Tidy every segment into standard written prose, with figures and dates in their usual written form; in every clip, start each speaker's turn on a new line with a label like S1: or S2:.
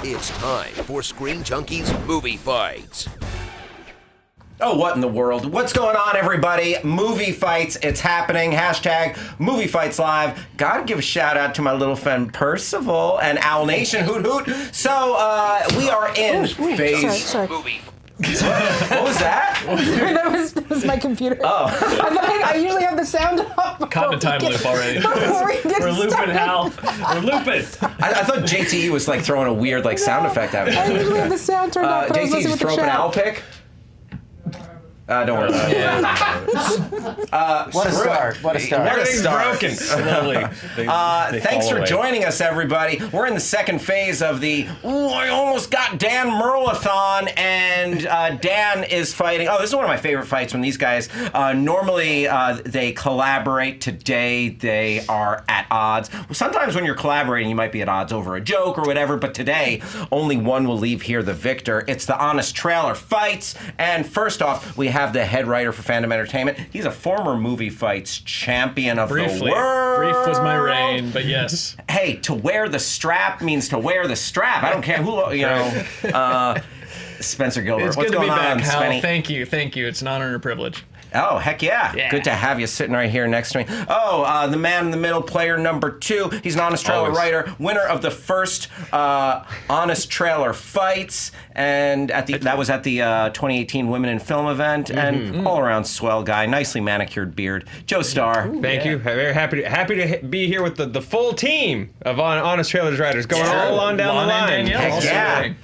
S1: It's time for Screen Junkies Movie Fights.
S2: Oh, what in the world? What's going on, everybody? Movie Fights, it's happening. Hashtag Movie Fights Live. Gotta give a shout out to my little friend Percival and Owl Nation, hoot hoot. So, we are in phase...
S3: Sorry.
S1: Movie.
S2: What was that?
S3: that was my computer.
S2: Oh.
S3: I usually have the sound off.
S4: Caught in a time loop already. We're looping, Hal. We're looping.
S2: I thought JTE was like throwing a weird like sound effect out.
S3: I usually have the sound turned off, but I was listening
S2: JTE's
S3: with the
S2: throw up an
S3: chat.
S2: owl pick? Don't worry about it.
S5: What a start. What a start.
S4: Everything's broken. Slowly.
S2: Thanks for joining us, everybody. We're in the second phase of the I almost got Dan Murrell-a-thon, and Dan is fighting. Oh, this is one of my favorite fights when these guys, normally they collaborate. Today they are at odds. Sometimes when you're collaborating, you might be at odds over a joke or whatever, but today only one will leave here the victor. It's the Honest Trailer Fights, and first off, we have the head writer for Fandom Entertainment. He's a former Movie Fights champion of the world.
S4: Brief was my reign, but yes.
S2: Hey, to wear the strap means to wear the strap. I don't care who, you know. Spencer Gilbert.
S4: It's
S2: What's
S4: good to
S2: going
S4: be back,
S2: on,
S4: Hal.
S2: Spenny?
S4: Thank you. It's an honor and a privilege.
S2: Oh, heck yeah. Good to have you sitting right here next to me. Oh, the man in the middle, player number 2. He's an Honest Trailer writer, winner of the first Honest Trailer Fights, and that was at the 2018 Women in Film event, and all-around swell guy, nicely manicured beard, Joe STARR.
S6: Thank you. Very happy to be here with the full team of Honest Trailers writers going all on down the line.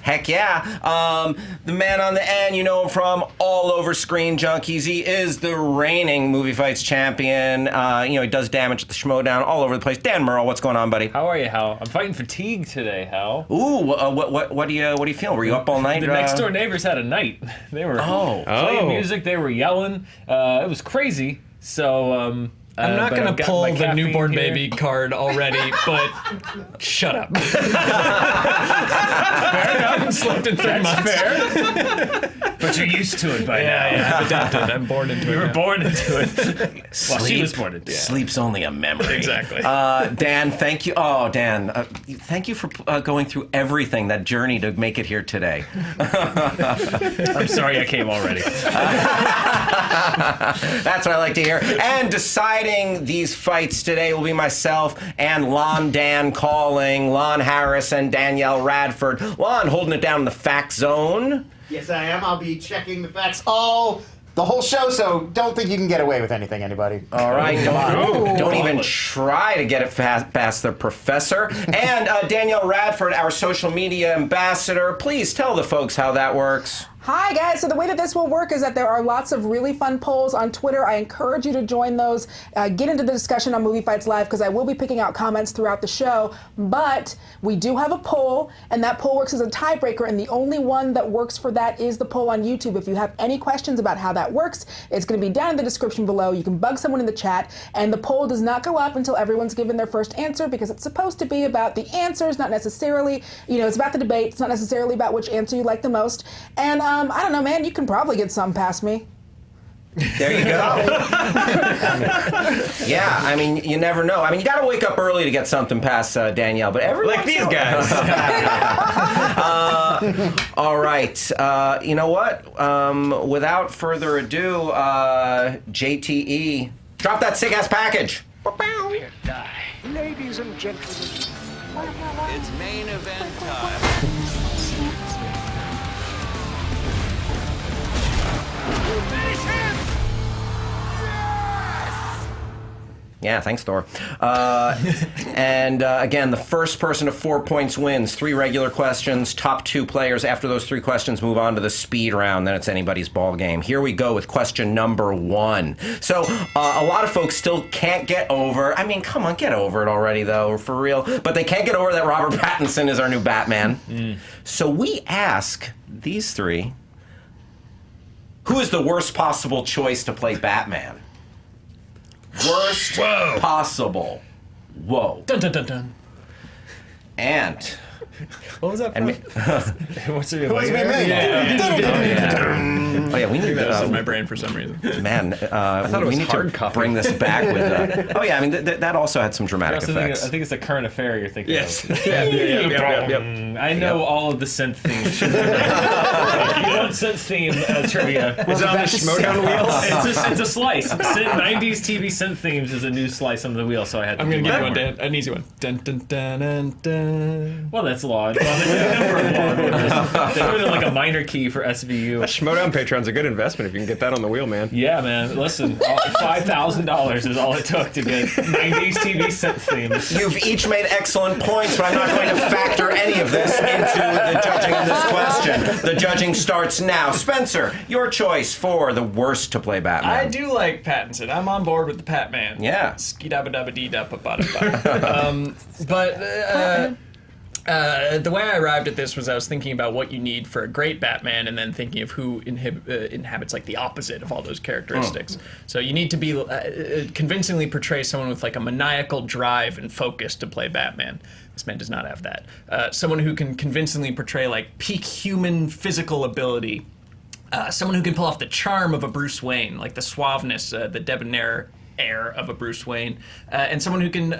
S2: Heck yeah. The man on the end, you know him from all over Screen Junkies. He is the reigning Movie Fights champion. He does damage at the Schmodown all over the place. Dan Murrell, what's going on, buddy?
S4: How are you, Hal? I'm fighting fatigue today, Hal.
S2: Ooh, what do you feel? Were you up all night?
S4: The next door neighbors had a night. They were playing music. They were yelling. It was crazy. So.
S6: I'm not going to pull the newborn baby card already, but shut up.
S4: Fair enough.
S6: Slept in 3 months.
S4: Fair. But you're used to it by now.
S6: Yeah, I've adapted. I'm born into it.
S4: You were
S6: now.
S4: born into it. Well, she was born into it.
S2: Sleep's only a memory.
S6: Exactly.
S2: Dan, thank you. Oh, Dan, thank you for going through everything, that journey to make it here today.
S4: I'm sorry I came already.
S2: That's what I like to hear. And deciding these fights today will be myself and Lon Dan calling, Lon Harris and Danielle Radford. Lon holding it down in the fact zone.
S5: Yes, I am. I'll be checking the facts the whole show, so don't think you can get away with anything, anybody.
S2: All right, don't even try to get it past the professor. And Danielle Radford, our social media ambassador, please tell the folks how that works.
S3: Hi guys, so the way that this will work is that there are lots of really fun polls on Twitter. I encourage you to join those, get into the discussion on Movie Fights Live, because I will be picking out comments throughout the show, but we do have a poll, and that poll works as a tiebreaker, and the only one that works for that is the poll on YouTube. If you have any questions about how that works, it's going to be down in the description below. You can bug someone in the chat, and the poll does not go up until everyone's given their first answer, because it's supposed to be about the answers, not necessarily, it's about the debate, it's not necessarily about which answer you like the most, and I don't know, man, you can probably get some past me.
S2: There you go. Yeah, I mean, you never know. I mean, you got to wake up early to get something past Danielle, but everyone
S6: Like these guys.
S2: All right. You know what? Without further ado, JTE, drop that sick-ass package.
S1: Ladies and gentlemen, it's main event time.
S2: Yeah, thanks, Thor. And again, the first person to 4 points wins. 3 regular questions, top 2 players. After those 3 questions, move on to the speed round. Then it's anybody's ball game. Here we go with question number 1. So a lot of folks still can't get over. I mean, come on, get over it already, though, for real. But they can't get over that Robert Pattinson is our new Batman. So we ask these 3, who is the worst possible choice to play Batman? Worst possible. Whoa.
S4: Dun, dun, dun, dun.
S2: And
S7: What was that from?
S4: What's your
S5: Who's me, man?
S2: Oh yeah, we need
S7: That was in my
S2: to.
S7: brain for some reason.
S2: Man, we need to bring this back with. Oh yeah, I mean that also had some dramatic effects.
S4: I think it's a current affair you're thinking
S7: Yes.
S4: of.
S6: Yep.
S4: I know all of the synth themes. You want synth theme trivia?
S6: Is it on the Schmodown wheel?
S4: It's a slice. 90s TV synth themes is a new slice on the wheel, so I had to
S7: I'm going
S4: do
S7: to give you
S4: my
S7: one,
S4: homework.
S7: Dan. An easy one. Dun, dun, dun, dun, dun.
S4: Well, that's law. They put in like a minor key for SVU.
S6: That Schmodown Patreon's a good investment if you can get that on the wheel, man.
S4: Yeah, man. Listen, $5,000 is all it took to get 90s TV synth themes.
S2: You've each made excellent points, but I'm not going to factor any of this into the judging of this question. The judging starts now. Spencer, your choice for the worst to play Batman.
S7: I do like Pattinson. I'm on board with the Pat Man.
S2: Yeah.
S7: The way I arrived at this was I was thinking about what you need for a great Batman, and then thinking of who inhabits like the opposite of all those characteristics. So you need to be convincingly portray someone with like a maniacal drive and focus to play Batman. This man does not have that. Someone who can convincingly portray like peak human physical ability. Someone who can pull off the charm of a Bruce Wayne, like the suaveness, the debonair air of a Bruce Wayne, and someone who can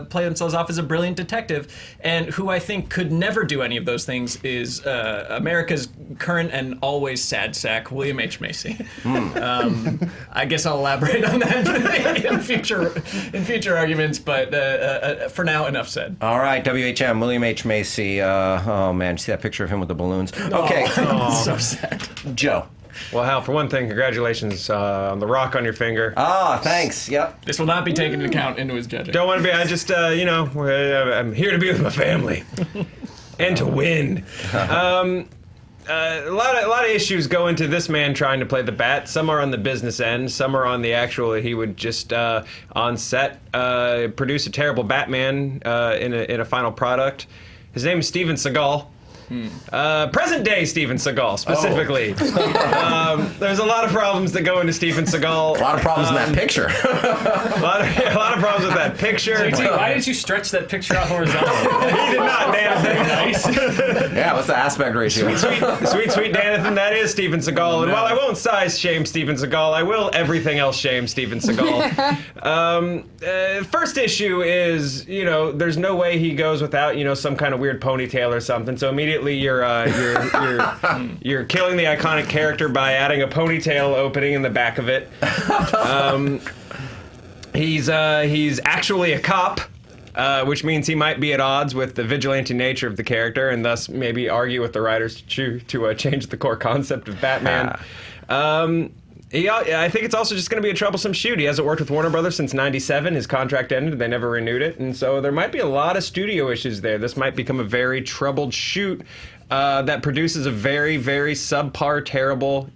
S7: play themselves off as a brilliant detective, and who I think could never do any of those things is America's current and always sad sack, William H. Macy. I guess I'll elaborate on that in future arguments, but for now, enough said.
S2: All right, WHM, William H. Macy. Oh man, you see that picture of him with the balloons? Okay,
S7: So sad.
S2: Joe.
S6: Well, Hal, for one thing, congratulations on the rock on your finger.
S2: Ah, thanks. Yep.
S7: This will not be taken into account into his judging.
S6: Don't want to be. I just, I'm here to be with my family and to win. A lot of issues go into this man trying to play the Bat. Some are on the business end. Some are on the actual. He would just on set produce a terrible Batman in a final product. His name is Steven Seagal. Present day Steven Seagal, specifically. There's a lot of problems that go into Steven Seagal.
S2: A lot of problems in that picture.
S6: A lot of problems with that picture.
S4: JT, why did you stretch that picture out horizontally?
S6: He did not, Danathan.
S4: Nice.
S2: Yeah, what's the aspect ratio?
S6: Sweet Danathan, that is Steven Seagal. And while I won't size shame Steven Seagal, I will everything else shame Steven Seagal. First issue is, there's no way he goes without, some kind of weird ponytail or something. So immediately you're killing the iconic character by adding a ponytail opening in the back of it. He's actually a cop. Which means he might be at odds with the vigilante nature of the character, and thus maybe argue with the writers to change the core concept of Batman. I think it's also just going to be a troublesome shoot. He hasn't worked with Warner Brothers since '97. His contract ended. They never renewed it. And so there might be a lot of studio issues there. This might become a very troubled shoot that produces a very, very subpar, terrible,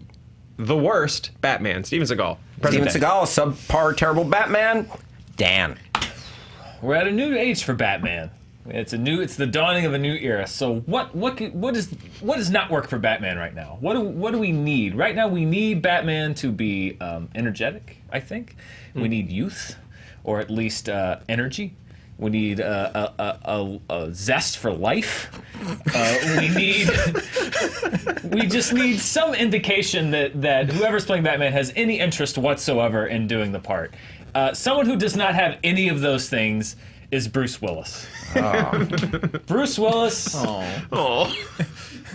S6: the worst Batman. Steven Seagal.
S2: Steven Seagal, subpar, terrible Batman. Dan.
S4: We're at a new age for Batman. It's the dawning of a new era. So what does not work for Batman right now? What do we need right now? We need Batman to be energetic. I think we need youth, or at least energy. We need a zest for life. We just need some indication that whoever's playing Batman has any interest whatsoever in doing the part. Someone who does not have any of those things is Bruce Willis. Oh. Bruce Willis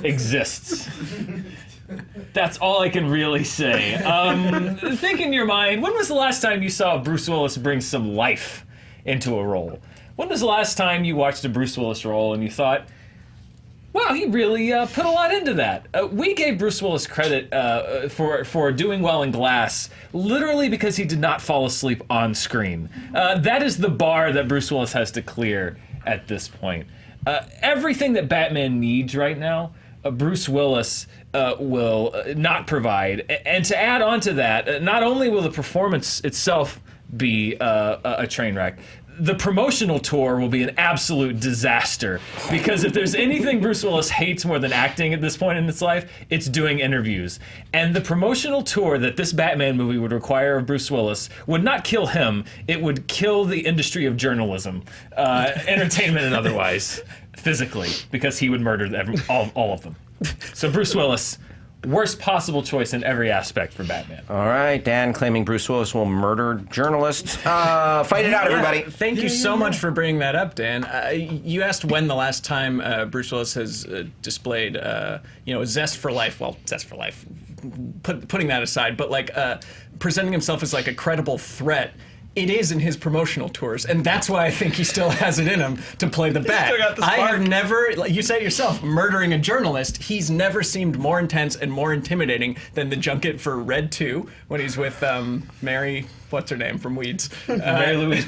S4: exists. That's all I can really say. Think in your mind, when was the last time you saw Bruce Willis bring some life into a role? When was the last time you watched a Bruce Willis role and you thought, wow, he really put a lot into that. We gave Bruce Willis credit for doing well in Glass, literally because he did not fall asleep on screen. That is the bar that Bruce Willis has to clear at this point. Everything that Batman needs right now, Bruce Willis will not provide. And to add on to that, not only will the performance itself be a train wreck, the promotional tour will be an absolute disaster, because if there's anything Bruce Willis hates more than acting at this point in his life, it's doing interviews. And the promotional tour that this Batman movie would require of Bruce Willis would not kill him, it would kill the industry of journalism, entertainment and otherwise, physically, because he would murder all of them. So Bruce Willis, worst possible choice in every aspect for Batman.
S2: All right, Dan claiming Bruce Willis will murder journalists. Fight it out, everybody.
S7: Thank you so much for bringing that up, Dan. You asked when the last time Bruce Willis has displayed, zest for life. Well, zest for life, putting that aside, but like presenting himself as like a credible threat. It is in his promotional tours, and that's why I think he still has it in him to play the Bat. I have never, like you said yourself, murdering a journalist. He's never seemed more intense and more intimidating than the junket for Red 2 when he's with Mary, what's her name from Weeds?
S4: Mary Louise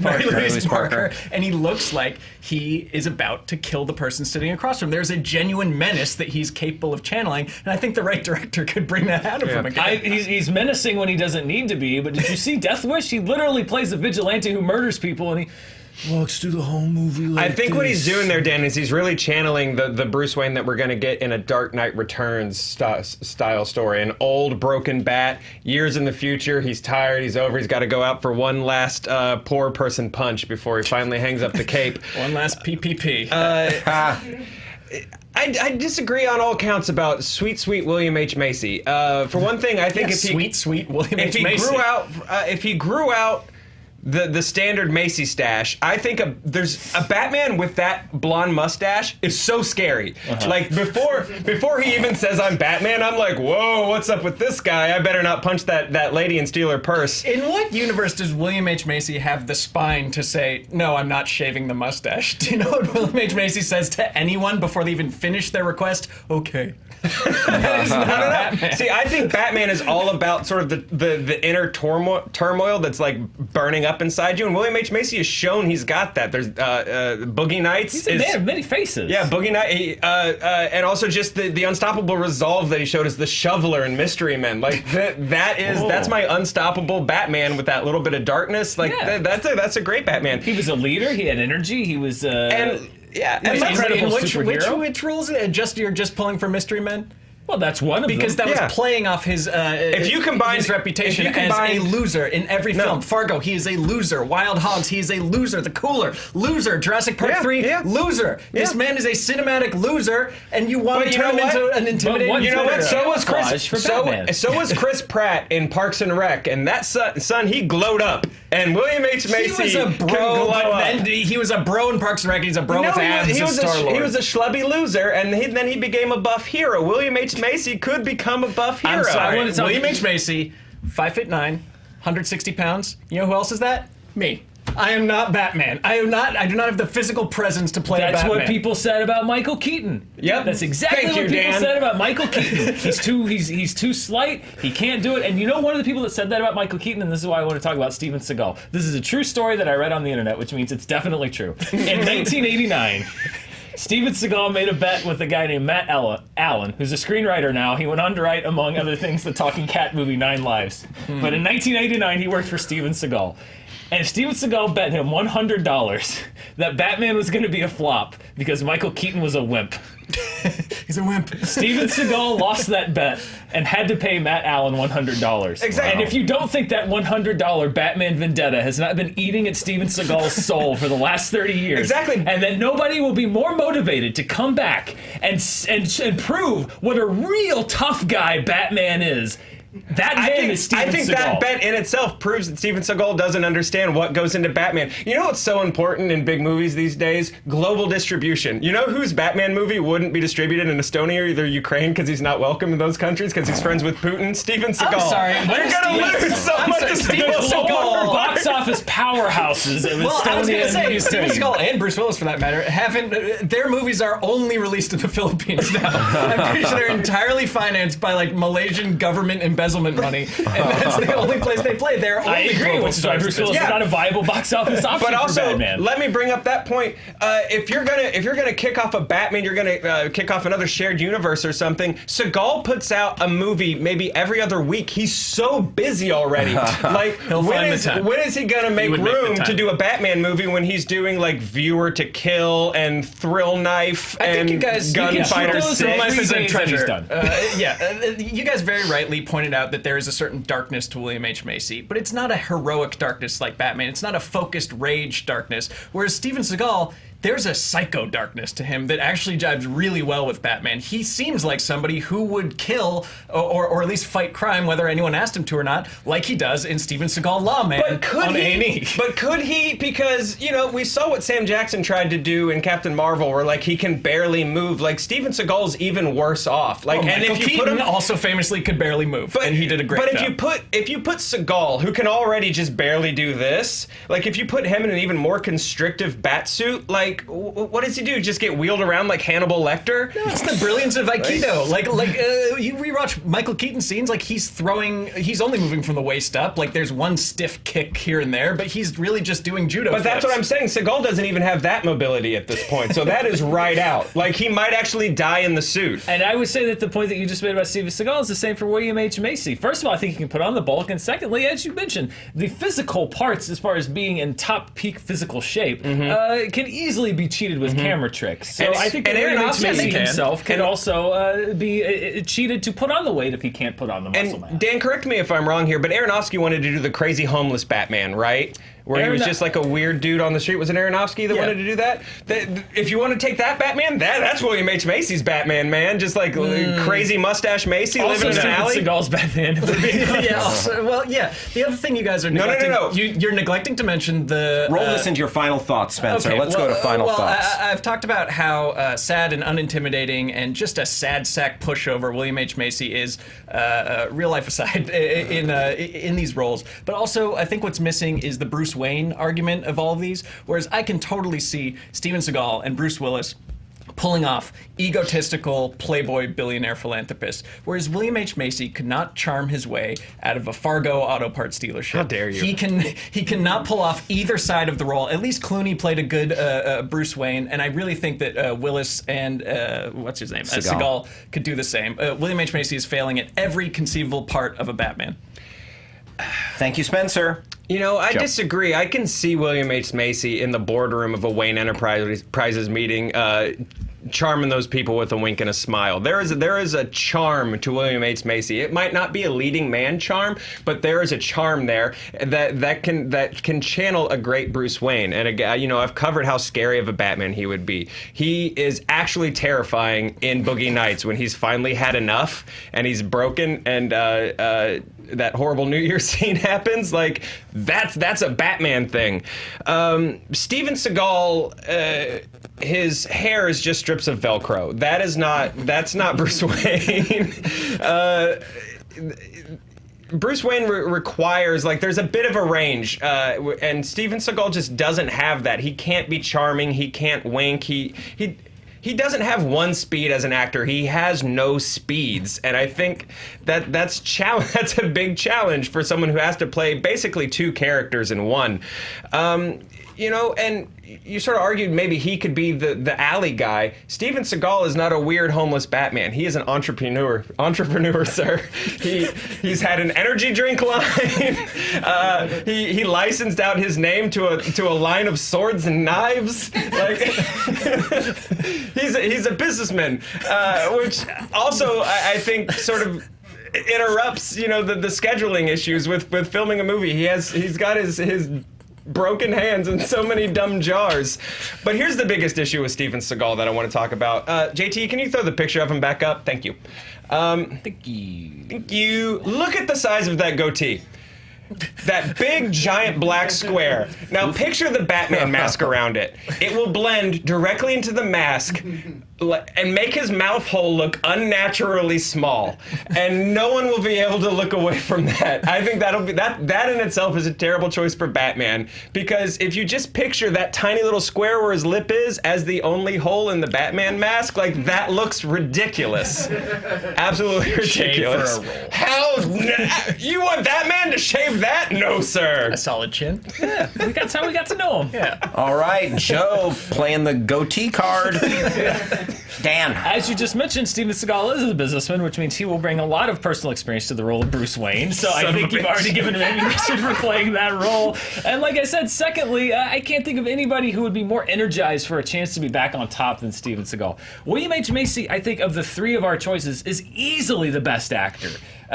S4: Parker.
S7: And he looks like he is about to kill the person sitting across from him. There's a genuine menace that he's capable of channeling, and I think the right director could bring that out of him again.
S4: He's menacing when he doesn't need to be, but did you see Death Wish? He literally plays a vigilante who murders people, and he walks through the whole movie like
S6: I think what he's doing there, Dan, is he's really channeling the Bruce Wayne that we're going to get in a Dark Knight Returns style story. An old, broken Bat, years in the future, he's tired, he's over, he's got to go out for one last poor person punch before he finally hangs up the cape.
S7: One last PPP.
S6: I disagree on all counts about sweet William H. Macy. For one thing, I think
S7: sweet William H.
S6: if he grew out the standard Macy stash, I think there's a Batman with that blonde mustache is so scary. Like before he even says I'm Batman, I'm like, whoa, what's up with this guy? I better not punch that lady and steal her purse.
S7: In what universe does William H. Macy have the spine to say, no, I'm not shaving the mustache? Do you know what William H. Macy says to anyone before they even finish their request? Okay.
S6: See, I think Batman is all about sort of the inner turmoil that's like burning up inside you, and William H. Macy has shown he's got that. There's Boogie Nights.
S4: He's a man of many faces.
S6: Yeah, Boogie Nights, and also just the unstoppable resolve that he showed as the Shoveler in Mystery Men. Like that's my unstoppable Batman with that little bit of darkness. Like that's a great Batman.
S4: He was a leader. He had energy. He was
S6: yeah,
S4: an incredible
S7: which
S4: superhero.
S7: Which rules? You're just pulling for Mystery Men?
S4: Well, that's one of them.
S7: Because that was playing off his his reputation as a loser in every film. Fargo, he is a loser. Wild Hogs, he is a loser. The Cooler, loser. Jurassic Park 3, loser. This man is a cinematic loser, and you want to turn him into an intimidating.
S6: You know what? So was
S4: Chris.
S6: Chris Pratt in Parks and Rec, and that son he glowed up. And William H. Macy
S7: He was a bro, but he was a bro in Parks and Rec. He's a bro with abs. He was
S6: a schlubby loser, and then he became a buff hero. William H. Macy could become a buff hero.
S7: I'm sorry. William H. Macy, 5'9", 160 pounds. You know who else is that? Me. I am not Batman. I do not have the physical presence to play
S4: That's
S7: Batman.
S4: what people said about Michael Keaton.
S6: Yep.
S4: That's exactly what people said about Michael Keaton. He's too slight. He can't do it. And you know one of the people that said that about Michael Keaton, and this is why I want to talk about Steven Seagal. This is a true story that I read on the internet, which means it's definitely true. In 1989... Steven Seagal made a bet with a guy named Matt Allen, who's a screenwriter now. He went on to write, among other things, the Talking Cat movie 9 Lives. But in 1989, he worked for Steven Seagal. And Steven Seagal bet him $100 that Batman was going to be a flop because Michael Keaton was a wimp.
S7: He's a wimp.
S4: Steven Seagal lost that bet and had to pay Matt Allen $100.
S6: Exactly.
S4: And if you don't think that $100 Batman vendetta has not been eating at Steven Seagal's soul for the last 30 years,
S6: exactly,
S4: and that nobody will be more motivated to come back and prove what a real tough guy Batman is. That man is Steven Seagal.
S6: I think that bet in itself proves that Steven Seagal doesn't understand what goes into Batman. You know what's so important in big movies these days? Global distribution. You know whose Batman movie wouldn't be distributed in Estonia or either Ukraine because he's not welcome in those countries because he's friends with Putin? Steven Seagal.
S7: I'm sorry.
S6: You're going to lose so much to
S7: Steven Seagal.
S4: Box office powerhouses of
S7: Well, I was going to say,
S4: Estonia
S7: Steven Seagal and Bruce Willis, for that matter, their movies are only released in the Philippines now. I'm pretty sure they're entirely financed by like Malaysian government embezzlement embezzlement money, and that's the only place they play. They're
S4: I
S7: only
S4: agree,
S7: global
S4: which is why
S7: stars.
S4: Bruce Willis
S6: Yeah.
S4: is not a viable box office option
S6: But
S4: for
S6: also,
S4: Batman.
S6: let me bring up that point. If you're gonna kick off a Batman, you're gonna kick off another shared universe or something. Seagal puts out a movie maybe every other week. He's so busy already. Like,
S7: He'll find the time.
S6: when is he gonna make
S7: would make the
S6: room to
S7: time.
S6: do a Batman movie when he's doing like Viewer to Kill and Thrill Knife
S7: I think
S6: and
S7: you guys,
S6: Gunfighter
S4: those are
S6: 6?
S7: Life is a
S4: 3 days and
S7: treasure.
S4: he's done.
S7: You guys very rightly pointed out that there is a certain darkness to William H. Macy, but it's not a heroic darkness like Batman. It's not a focused rage darkness. Whereas Steven Seagal, there's a psycho darkness to him that actually jives really well with Batman. He seems like somebody who would kill or at least fight crime, whether anyone asked him to or not, like he does in Steven Seagal Lawman
S6: But could
S7: on
S6: he?
S7: A&E.
S6: But could he? Because we saw what Sam Jackson tried to do in Captain Marvel, where like he can barely move. Like Steven Seagal's even worse off. Like, and
S7: Michael
S6: if you
S7: Keaton
S6: put him,
S7: also famously could barely move, and he did a great
S6: But
S7: job.
S6: if you put Seagal, who can already just barely do this, like if you put him in an even more constrictive bat suit, like what does he do? Just get wheeled around like Hannibal Lecter?
S7: It's the brilliance of Aikido. You rewatch Michael Keaton scenes, like he's only moving from the waist up. Like there's one stiff kick here and there, but he's really just doing judo.
S6: But that's
S7: flips.
S6: what I'm saying. Seagal doesn't even have that mobility at this point, so that is right out. Like he might actually die in the suit.
S4: And I would say that the point that you just made about Steven Seagal is the same for William H. Macy. First of all, I think he can put on the bulk, and secondly, as you mentioned, the physical parts, as far as being in top peak physical shape, can easily be cheated with camera tricks. So
S6: And-
S4: I think that
S6: and
S4: William H.
S6: Aronofsky
S4: Macy
S6: can.
S4: himself can
S6: And-
S4: also be cheated to put on the weight if he can't put on the muscle mass.
S6: And Dan, correct me if I'm wrong here, but Aronofsky wanted to do the crazy homeless Batman, right? Where he was just like a weird dude on the street. Was it Aronofsky that wanted to do that? If you want to take that Batman, that's William H. Macy's Batman, man. Just like crazy mustache Macy
S4: Also,
S6: living in an
S4: Steven
S6: alley.
S4: Seagal's Batman.
S7: The other thing you guys are
S6: no,
S7: neglecting.
S6: no.
S7: You're neglecting to mention the
S2: Roll this into your final thoughts, Spencer.
S7: Okay,
S2: Let's go to final thoughts.
S7: I've talked about how sad and unintimidating and just a sad sack pushover William H. Macy is, real life aside, in these roles. But also, I think what's missing is the Bruce Wayne argument of all of these. Whereas I can totally see Steven Seagal and Bruce Willis pulling off egotistical playboy billionaire philanthropist, whereas William H. Macy could not charm his way out of a Fargo auto parts dealership.
S6: How dare you.
S7: He cannot pull off either side of the role. At least Clooney played a good Bruce Wayne, and I really think that Willis and what's his name, Seagal could do the same. William H. Macy is failing at every conceivable part of a Batman.
S2: Thank you, Spencer.
S6: I disagree. I can see William H. Macy in the boardroom of a Wayne Enterprises meeting, charming those people with a wink and a smile. There is a charm to William H. Macy. It might not be a leading man charm, but there is a charm there that can channel a great Bruce Wayne. And again, I've covered how scary of a Batman he would be. He is actually terrifying in Boogie Nights when he's finally had enough and he's broken and that horrible New Year's scene happens. Like that's a Batman thing. Steven Seagal, his hair is just strips of Velcro. That's not Bruce Wayne. Bruce Wayne requires, there's a bit of a range, and Steven Seagal just doesn't have that. He can't be charming. He can't wink. He doesn't have one speed as an actor. He has no speeds, and I think that's a big challenge for someone who has to play basically two characters in one. And you sort of argued maybe he could be the alley guy. Steven Seagal is not a weird homeless Batman. He is an entrepreneur, sir. He's had an energy drink line. He licensed out his name to a line of swords and knives. Like he's a businessman, which also I think sort of interrupts the scheduling issues with filming a movie. He's got his broken hands in so many dumb jars. But here's the biggest issue with Steven Seagal that I want to talk about. JT, can you throw the picture of him back up? Thank you.
S4: Thank you.
S6: Thank you. Look at the size of that goatee. That big, giant black square. Now picture the Batman mask around it. It will blend directly into the mask and make his mouth hole look unnaturally small, and no one will be able to look away from that. I think that in itself is a terrible choice for Batman, because if you just picture that tiny little square where his lip is as the only hole in the Batman mask, like, that looks ridiculous. Absolutely ridiculous.
S7: For a role.
S6: How you want that man to shave that? No, sir.
S7: A solid chin.
S4: Yeah, that's how we got to know him.
S7: Yeah.
S2: All right, Joe playing the goatee card. Dan.
S4: As you just mentioned, Steven Seagal is a businessman, which means he will bring a lot of personal experience to the role of Bruce Wayne. So I think you've already given him ammunition for playing that role. And like I said, secondly, I can't think of anybody who would be more energized for a chance to be back on top than Steven Seagal. William H. Macy, I think, of the three of our choices, is easily the best actor.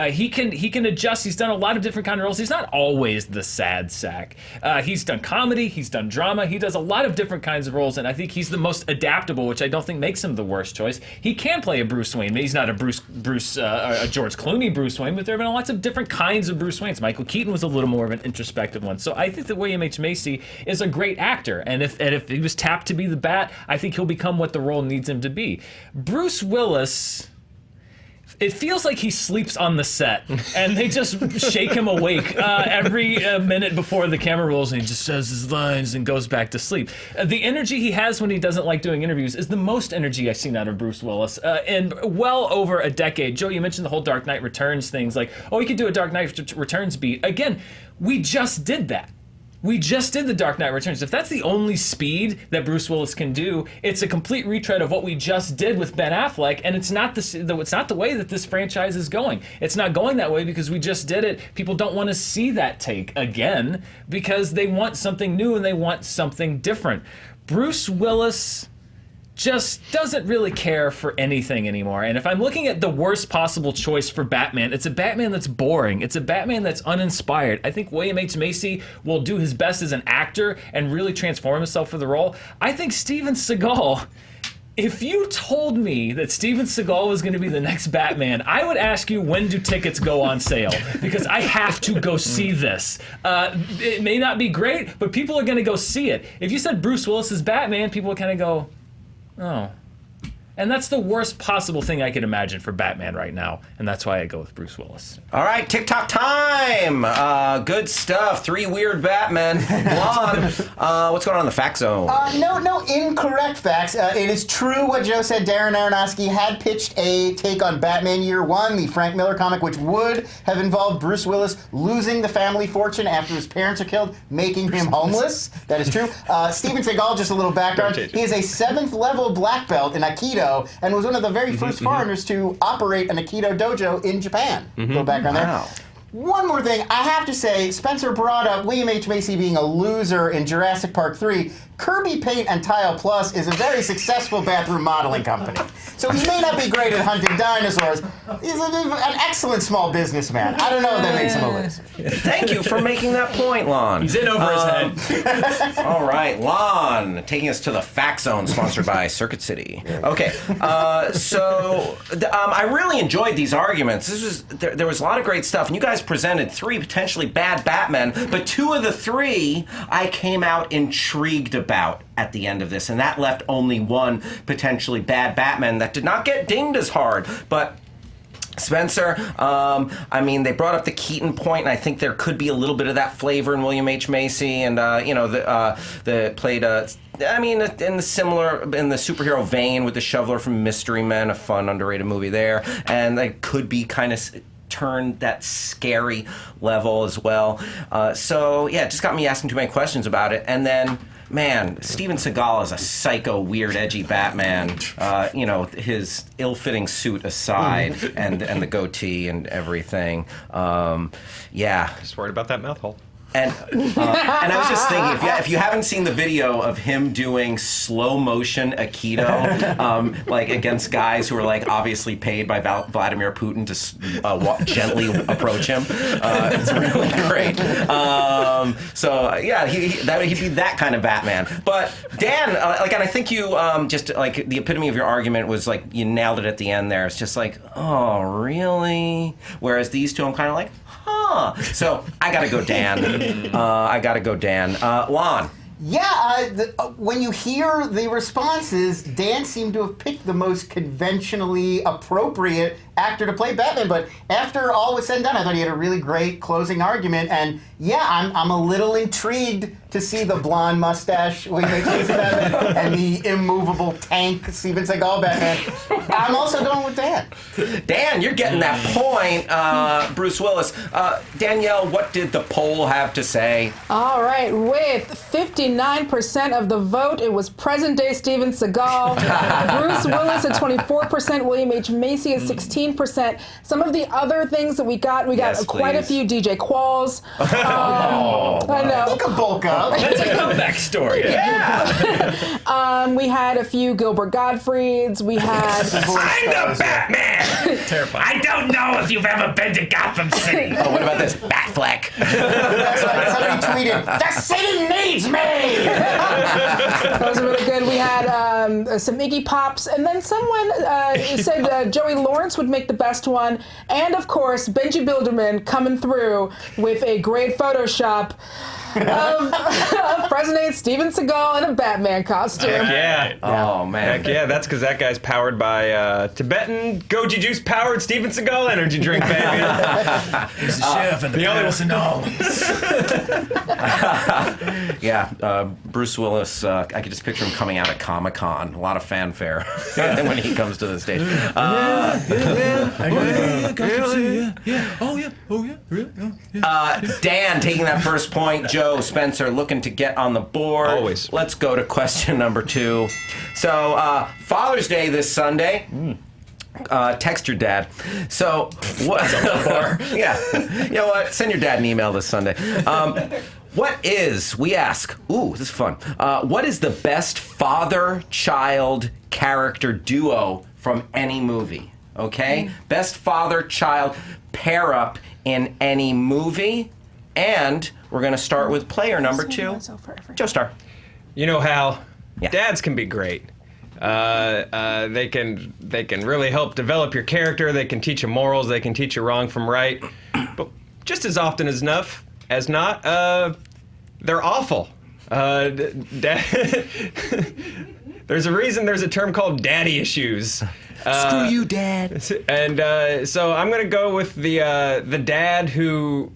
S4: He can adjust. He's done a lot of different kind of roles. He's not always the sad sack. He's done comedy. He's done drama. He does a lot of different kinds of roles, and I think he's the most adaptable, which I don't think makes him the worst choice. He can play a Bruce Wayne. He's not a a George Clooney Bruce Wayne, but there have been lots of different kinds of Bruce Waynes. Michael Keaton was a little more of an introspective one. So I think that William H. Macy is a great actor, and if he was tapped to be the Bat, I think he'll become what the role needs him to be. Bruce Willis, it feels like he sleeps on the set, and they just shake him awake every minute before the camera rolls, and he just says his lines and goes back to sleep. The energy he has when he doesn't like doing interviews is the most energy I've seen out of Bruce Willis in well over a decade. Joe, you mentioned the whole Dark Knight Returns things, like, oh, we could do a Dark Knight Returns beat. Again, we just did that. We just did the Dark Knight Returns. If that's the only speed that Bruce Willis can do, it's a complete retread of what we just did with Ben Affleck, and it's not the way that this franchise is going. It's not going that way because we just did it. People don't want to see that take again because they want something new and they want something different. Bruce Willis just doesn't really care for anything anymore. And if I'm looking at the worst possible choice for Batman, it's a Batman that's boring. It's a Batman that's uninspired. I think William H. Macy will do his best as an actor and really transform himself for the role. I think Steven Seagal, if you told me that Steven Seagal was going to be the next Batman, I would ask you, when do tickets go on sale? Because I have to go see this. It may not be great, but people are going to go see it. If you said Bruce Willis is Batman, people would kind of go, oh. And that's the worst possible thing I could imagine for Batman right now, and that's why I go with Bruce Willis.
S2: All right, TikTok time. Good stuff. 3 weird Batmen. Blonde. What's going on in the fact zone?
S5: No incorrect facts. It is true what Joe said. Darren Aronofsky had pitched a take on Batman Year One, the Frank Miller comic, which would have involved Bruce Willis losing the family fortune after his parents are killed, making him homeless. That is true. Steven Seagal, just a little background. He is a 7th level black belt in Aikido, and was one of the very first foreigners to operate an Aikido dojo in Japan. Little background there. One more thing, I have to say, Spencer brought up William H. Macy being a loser in Jurassic Park 3. Kirby Paint and Tile Plus is a very successful bathroom modeling company. So he may not be great at hunting dinosaurs. He's an excellent small businessman. I don't know if that makes him a loser.
S2: Thank you for making that point, Lon.
S7: He's in over his head.
S2: All right, Lon, taking us to the fact zone, sponsored by Circuit City. Okay, I really enjoyed these arguments. There was a lot of great stuff, and you guys presented 3 potentially bad Batmen, but 2 of the 3 I came out intrigued about at the end of this, and that left only 1 potentially bad Batman that did not get dinged as hard. But Spencer, I mean, they brought up the Keaton point, and I think there could be a little bit of that flavor in William H. Macy, and the played I mean, in the superhero vein with the Shoveler from Mystery Men, a fun underrated movie there, and they could be kind of turn that scary level as well. So yeah, it just got me asking too many questions about it, and then, man, Steven Seagal is a psycho, weird, edgy Batman. His ill-fitting suit aside, and the goatee and everything. Yeah.
S6: Just worried about that mouth hole.
S2: And I was just thinking, if you haven't seen the video of him doing slow motion Aikido, like against guys who are like obviously paid by Vladimir Putin to gently approach him, it's really great. He'd be that kind of Batman. But Dan, and I think you just like the epitome of your argument was like you nailed it at the end there. It's just like, oh really? Whereas these two, I'm kind of like, huh. So I gotta go Dan. Lon.
S5: When you hear the responses, Dan seemed to have picked the most conventionally appropriate actor to play Batman. But after all was said and done, I thought he had a really great closing argument. And I'm a little intrigued to see the blonde mustache when he makes Batman and the immovable tank Steven Seagal Batman. I'm also going with Dan.
S2: Dan, you're getting that point. Bruce Willis. Danielle, what did the poll have to say?
S3: All right, with 59% of the vote, it was present-day Steven Seagal. Bruce Willis at 24%, William H. Macy at 16%. Some of the other things that we got quite a few DJ Qualls. I know.
S5: You can bulk up.
S4: That's a comeback story.
S2: Yeah.
S3: We had a few Gilbert Gottfrieds. We had...
S8: I'm the Batman!
S7: Terrifying.
S8: I don't know if you've ever been to Gotham City.
S2: Oh, what about this? Batfleck.
S5: Somebody tweeted, "The city needs me!"
S3: Those are really good. We had some Iggy Pops, and then someone said Joey Lawrence would make the best one, and of course Benji Bilderman coming through with a great Photoshop of President Steven Seagal in a Batman costume.
S6: Heck yeah.
S2: Oh, man.
S6: Heck yeah, that's because that guy's powered by Tibetan goji juice powered Steven Seagal energy drink, baby.
S7: He's the chef and the only one
S2: Bruce Willis, I could just picture him coming out at Comic-Con. A lot of fanfare when he comes to the stage. Dan taking that first point. Joe Spencer looking to get on the board.
S6: Always.
S2: Let's go to question number 2. So, Father's Day this Sunday. Text your dad. So, what? Yeah. You know what? Send your dad an email this Sunday. We ask, this is fun. What is the best father-child character duo from any movie? Okay? Best father-child pair-up in any movie. And we're going to start with player number 2, Joe Starr.
S6: You know, Hal,
S2: Yeah.
S6: dads can be great. They can really help develop your character. They can teach you morals. They can teach you wrong from right. But just as often as not, they're awful. There's a reason there's a term called daddy issues.
S2: Screw you, Dad.
S6: And so I'm gonna go with the dad who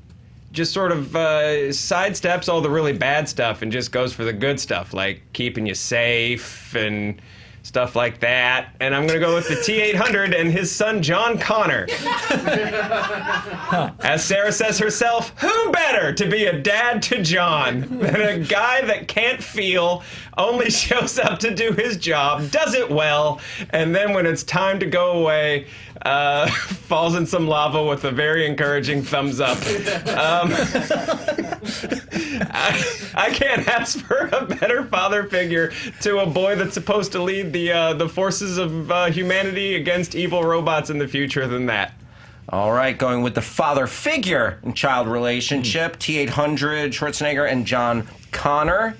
S6: just sort of sidesteps all the really bad stuff and just goes for the good stuff, like keeping you safe and stuff like that. And I'm going to go with the T-800 and his son, John Connor. As Sarah says herself, who better to be a dad to John than a guy that can't feel, only shows up to do his job, does it well, and then when it's time to go away, falls in some lava with a very encouraging thumbs up. I can't ask for a better father figure to a boy that's supposed to lead the forces of humanity against evil robots in the future than that.
S2: All right, going with the father figure and child relationship, T-800, Schwarzenegger, and John Connor.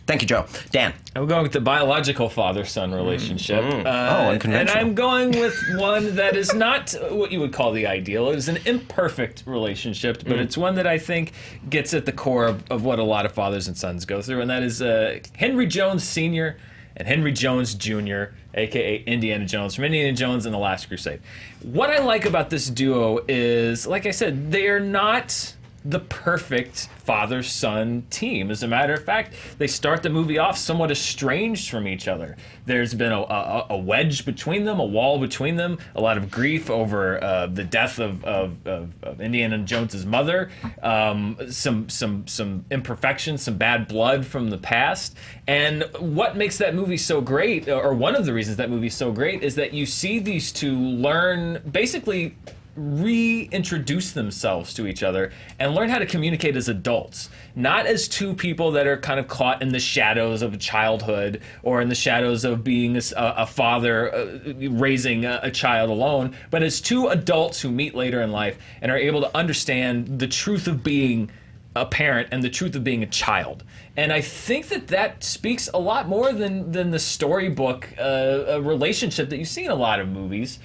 S2: Thank you, Joe. Dan.
S4: I'm going with the biological father-son relationship.
S2: Unconventional.
S4: And I'm going with one that is not what you would call the ideal. It is an imperfect relationship, but it's one that I think gets at the core of what a lot of fathers and sons go through, and that is Henry Jones Sr. and Henry Jones Jr., a.k.a. Indiana Jones, from Indiana Jones and the Last Crusade. What I like about this duo is, like I said, they are not the perfect father-son team. As a matter of fact, they start the movie off somewhat estranged from each other. There's been a wedge between them, a wall between them, a lot of grief over the death of Indiana Jones's mother, some imperfections, some bad blood from the past. And what makes that movie so great, or one of the reasons that movie's so great, is that you see these two learn, basically reintroduce themselves to each other and learn how to communicate as adults, not as two people that are kind of caught in the shadows of childhood or in the shadows of being a father raising a child alone, but as two adults who meet later in life and are able to understand the truth of being a parent and the truth of being a child. And I think that speaks a lot more than the storybook relationship that you see in a lot of movies.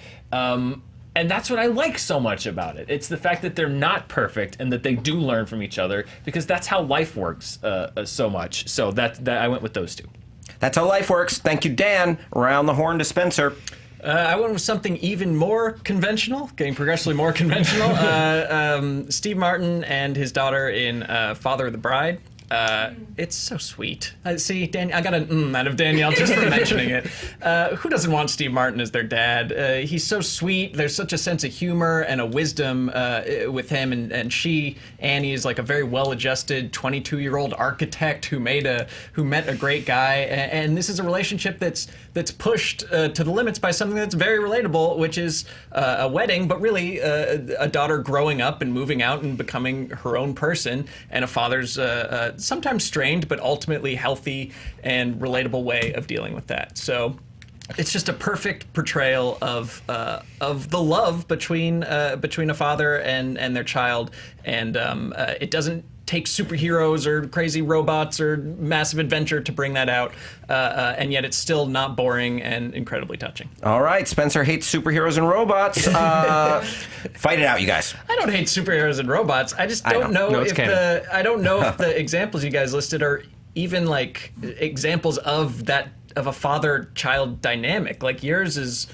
S4: And that's what I like so much about it. It's the fact that they're not perfect and that they do learn from each other, because that's how life works so much. So that I went with those two.
S2: That's how life works. Thank you, Dan. Around the horn to Spencer.
S7: I went with something even more conventional, getting progressively more conventional. Steve Martin and his daughter in Father of the Bride. It's so sweet. See, I got an out of Danielle just for mentioning it. Who doesn't want Steve Martin as their dad? He's so sweet. There's such a sense of humor and a wisdom with him, and she, Annie, is like a very well-adjusted 22-year-old architect who met a great guy, and this is a relationship that's pushed to the limits by something that's very relatable, which is a wedding, but really a daughter growing up and moving out and becoming her own person, and a father's sometimes strained but ultimately healthy and relatable way of dealing with that. So it's just a perfect portrayal of the love between a father and their child, and it doesn't take superheroes or crazy robots or massive adventure to bring that out, and yet it's still not boring and incredibly touching.
S2: All right, Spencer hates superheroes and robots. Fight it out, you guys.
S7: I don't hate superheroes and robots. I just don't know if the examples you guys listed are even like examples of a father-child dynamic. Like yours is.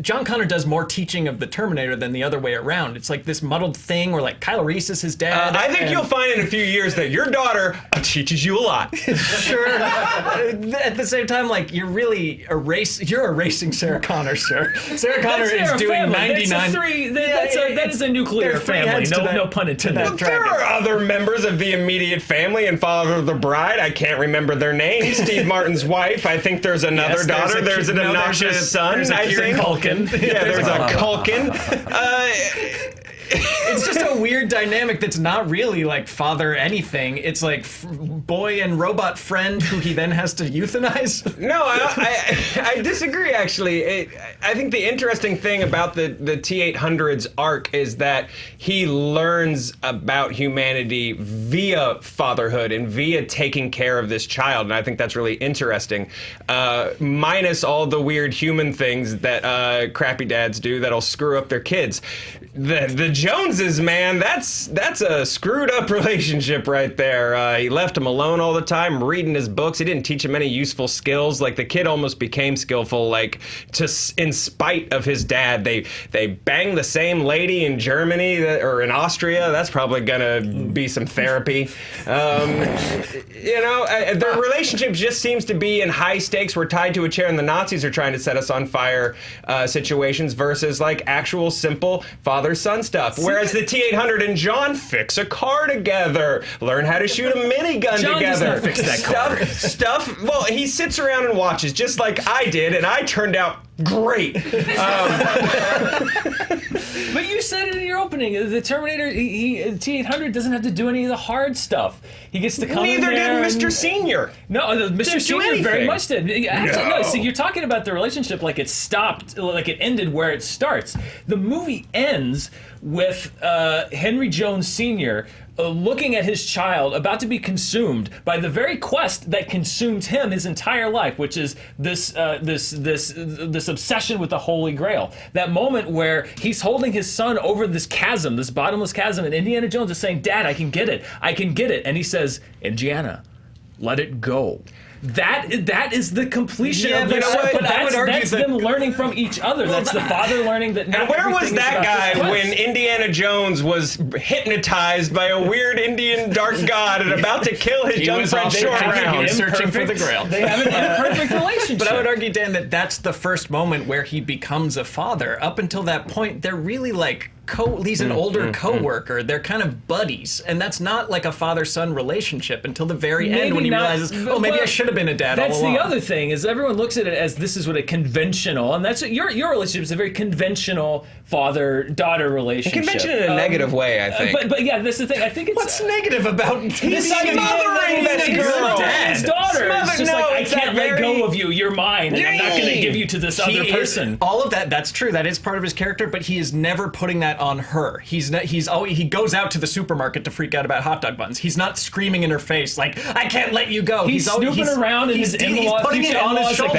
S7: John Connor does more teaching of the Terminator than the other way around. It's like this muddled thing where like Kyle Reese is his dad.
S6: I think you'll find in a few years that your daughter teaches you a lot.
S7: Sure. At the same time, like you're erasing Sarah Connor, sir. Sarah Connor is doing 99.
S4: That is a nuclear family. No pun intended.
S6: There are other members of the immediate family in Father of the Bride. I can't remember their names. Steve Martin's wife. I think there's another daughter. There's an obnoxious son. I think. Yeah, there's a Culkin.
S7: It's just a weird dynamic that's not really like father anything. It's like boy and robot friend who he then has to euthanize.
S6: No, I disagree, actually. I think the interesting thing about the T-800's arc is that he learns about humanity via fatherhood and via taking care of this child, and I think that's really interesting. Minus all the weird human things that crappy dads do that'll screw up their kids. The Joneses, man, that's a screwed up relationship right there. He left him alone all the time, reading his books. He didn't teach him any useful skills. Like the kid almost became skillful, like just in spite of his dad. They banged the same lady in Germany or in Austria. That's probably gonna be some therapy. Their relationship just seems to be in high stakes. We're tied to a chair, and the Nazis are trying to set us on fire situations versus like actual simple father-son stuff. Whereas the T-800 and John fix a car together, learn how to shoot a minigun
S4: John
S6: together.
S4: Does not fix that car.
S6: Stuff. Well, he sits around and watches, just like I did, and I turned out great.
S4: But you said it in your opening. The Terminator, T-800 doesn't have to do any of the hard stuff. He gets to come in
S6: Neither
S4: there.
S6: did Mr. Senior.
S4: No, Mr. Senior very much did.
S6: No.
S4: See, you're talking about the relationship like it stopped, like it ended where it starts. The movie ends with Henry Jones Sr. Looking at his child about to be consumed by the very quest that consumed him his entire life, which is this obsession with the Holy Grail. That moment where he's holding his son over this chasm, this bottomless chasm, and Indiana Jones is saying, "Dad, I can get it. I can get it." And he says, "Indiana, let it go." That is the completion of the show. But that's them learning from each other. That's the father learning that.
S6: And where was that guy when Indiana Jones was hypnotized by a weird Indian dark god and about to kill his young friend Short Round?
S7: Searching for the Grail.
S4: They have an imperfect relationship.
S7: But I would argue, Dan, that that's the first moment where he becomes a father. Up until that point, they're really like he's an older co-worker. They're kind of buddies, and that's not like a father-son relationship until the very end when he realizes, maybe I should have been a dad all along.
S4: That's the other thing, is everyone looks at it as this is what a conventional, and that's your relationship is a very conventional father-daughter relationship.
S6: Conventional in a negative way, I think.
S4: But yeah, that's the thing. I think it's
S7: what's negative about
S6: he's smothering this girl,
S4: his daughter. It's just like I can't let go of you. You're mine, and I'm not going to give you to this other person.
S7: All of that's true. That is part of his character, but he is never putting that on her. He goes out to the supermarket to freak out about hot dog buns. He's not screaming in her face like, I can't let you go.
S4: He's snooping around in his in-laws.
S7: He's putting it on his shoulder.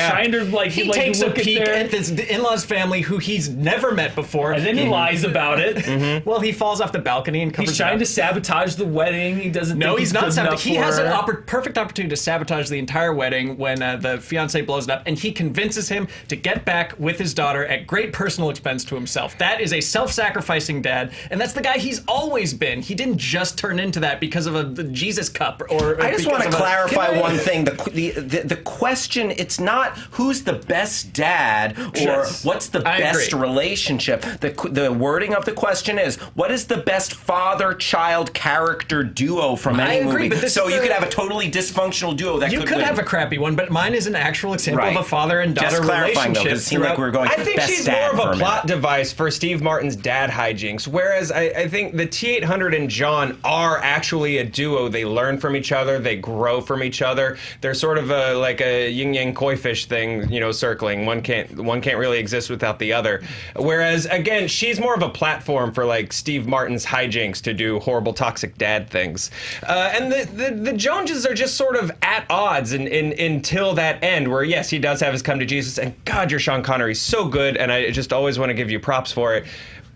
S4: Trying to
S7: he takes a peek at this in-laws family who he's never met before,
S4: and then he lies about it.
S7: Well, he falls off the balcony and covers.
S4: He's trying to sabotage the wedding. He doesn't.
S7: No,
S4: think
S7: he's not. He has
S4: her.
S7: an perfect opportunity to sabotage the entire wedding when the fiance blows it up, and he convinces him to get back with his daughter at great personal expense to himself. That is a self-sacrificing dad, and that's the guy he's always been. He didn't just turn into that because of the Jesus cup.
S2: I just want to clarify one thing. The question, it's not who's the best dad or what's the best relationship. The wording of the question is, what is the best father-child character duo from any movie? So you could have a totally dysfunctional duo that
S7: could have a crappy one, but mine is an actual example of a father and daughter
S2: just clarifying,
S7: relationship.
S2: Though, it seemed like we were going
S6: I
S2: to
S6: think
S2: best
S6: she's
S2: dad
S6: more of a
S2: for
S6: plot device for Steve Martin's dad hijinks, whereas I think the T-800 and John are actually a duo. They learn from each other. They grow from each other. They're sort of like a yin-yang koi fish thing, circling. One can't really exist without the other. Whereas, again, she's more of a platform for like Steve Martin's hijinks to do horrible toxic dad things. And the Joneses are just sort of at odds until that end where, yes, he does have his come to Jesus, and God, you're Sean Connery, so good, and I just always want to give you props for it.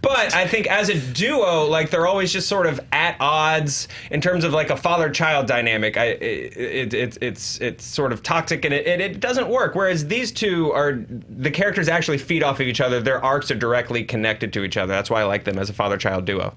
S6: But I think as a duo, like, they're always just sort of at odds in terms of like a father-child dynamic. It's sort of toxic, and it doesn't work. Whereas these two the characters actually feed off of each other. Their arcs are directly connected to each other. That's why I like them as a father-child duo.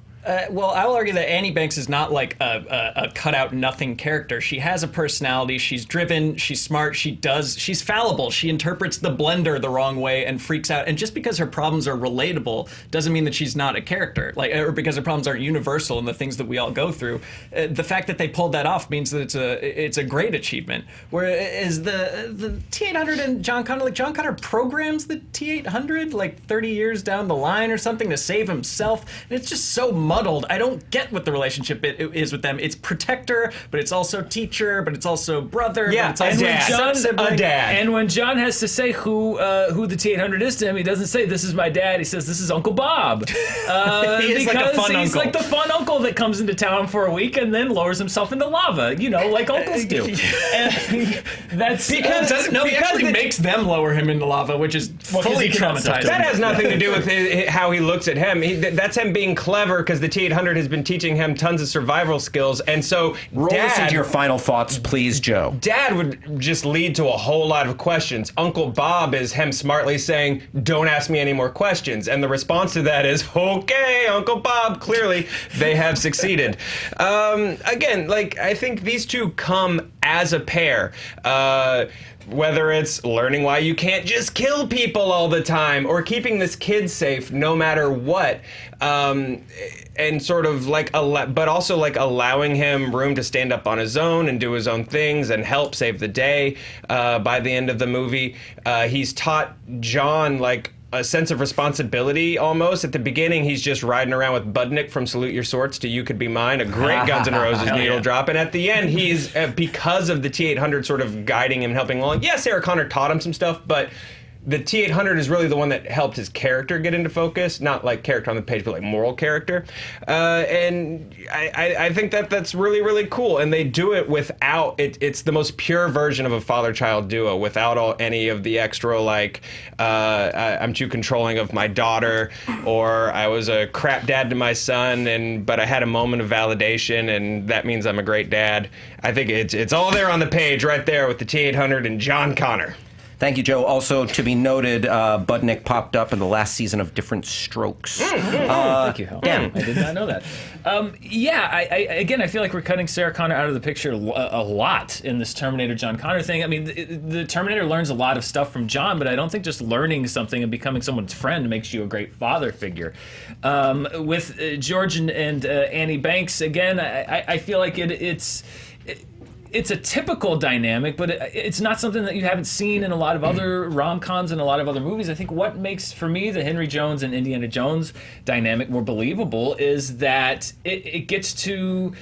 S7: Well, I will argue that Annie Banks is not like a cut-out nothing character. She has a personality. She's driven. She's smart. She's fallible. She interprets the blender the wrong way and freaks out. And just because her problems are relatable doesn't mean that she's not a character. Or because her problems aren't universal and the things that we all go through. The fact that they pulled that off means that it's a great achievement. Whereas the T-800 and John Connor, John Connor programs the T-800 like 30 years down the line or something to save himself. And it's just so muddled. I don't get what the relationship is with them. It's protector, but it's also teacher, but it's also brother.
S6: Yeah,
S7: but it's also
S6: a dad.
S4: And when John has to say who the T-800 is to him, he doesn't say, this is my dad. He says, this is Uncle Bob.
S7: He is like a fun
S4: he's
S7: uncle.
S4: like the fun uncle that comes into town for a week and then lowers himself into lava, like uncles do. And that's
S7: he actually makes them lower him into lava, which is fully traumatizing.
S6: That has nothing to do with how he looks at him. That's him being clever because the T-800 has been teaching him tons of survival skills, and so
S2: roll us into your final thoughts, please, Joe.
S6: Dad would just lead to a whole lot of questions. Uncle Bob is him smartly saying, "Don't ask me any more questions," and the response to that is, "Okay, Uncle Bob." Clearly, they have succeeded. Again, I think these two come as a pair. Whether it's learning why you can't just kill people all the time, or keeping this kid safe no matter what, and sort of but also allowing him room to stand up on his own and do his own things and help save the day. By the end of the movie, he's taught John a sense of responsibility almost. At the beginning, he's just riding around with Budnick from Salute Your Swords to You Could Be Mine, a great Guns N' Roses needle drop. And at the end, he's, because of the T-800 sort of guiding him, helping along. Yes, Sarah Connor taught him some stuff, but the T-800 is really the one that helped his character get into focus, not like character on the page, but like moral character. And I think that's really, really cool. And they do it without, it's the most pure version of a father-child duo, without any of the extra I'm too controlling of my daughter, or I was a crap dad to my son, but I had a moment of validation, and that means I'm a great dad. I think it's all there on the page right there with the T-800 and John Connor.
S2: Thank you, Joe. Also, to be noted, Budnick popped up in the last season of Different Strokes.
S4: Thank you, Hal.
S2: Dan.
S4: I did not know that. I feel like we're cutting Sarah Connor out of the picture a lot in this Terminator John Connor thing. I mean, the Terminator learns a lot of stuff from John, but I don't think just learning something and becoming someone's friend makes you a great father figure. With George and Annie Banks, again, I feel like it's a typical dynamic, but it's not something that you haven't seen in a lot of other rom-coms and a lot of other movies. I think what makes, for me, the Henry Jones and Indiana Jones dynamic more believable is that it gets to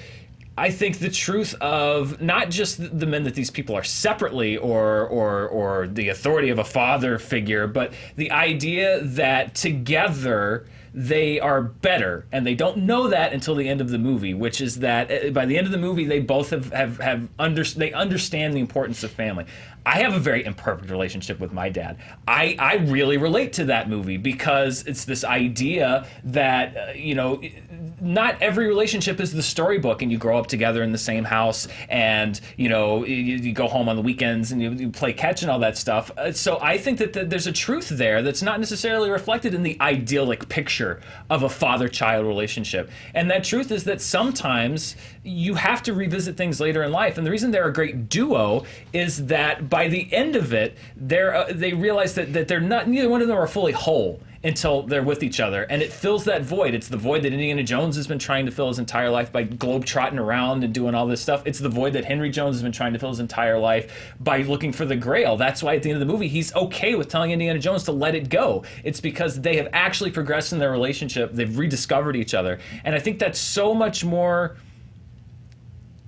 S4: I think the truth of not just the men that these people are separately or the authority of a father figure, but the idea that together they are better, and they don't know that until the end of the movie, which is that by the end of the movie they both they understand the importance of family. I have a very imperfect relationship with my dad. I really relate to that movie because it's this idea that, not every relationship is the storybook and you grow up together in the same house and, you go home on the weekends and you play catch and all that stuff. So I think that there's a truth there that's not necessarily reflected in the idyllic picture of a father-child relationship. And that truth is that sometimes you have to revisit things later in life. And the reason they're a great duo is that by the end of it, they realize that they're not, neither one of them are fully whole until they're with each other, and it fills that void. It's the void that Indiana Jones has been trying to fill his entire life by globe-trotting around and doing all this stuff. It's the void that Henry Jones has been trying to fill his entire life by looking for the Grail. That's why at the end of the movie, he's okay with telling Indiana Jones to let it go. It's because they have actually progressed in their relationship. They've rediscovered each other, and I think that's so much more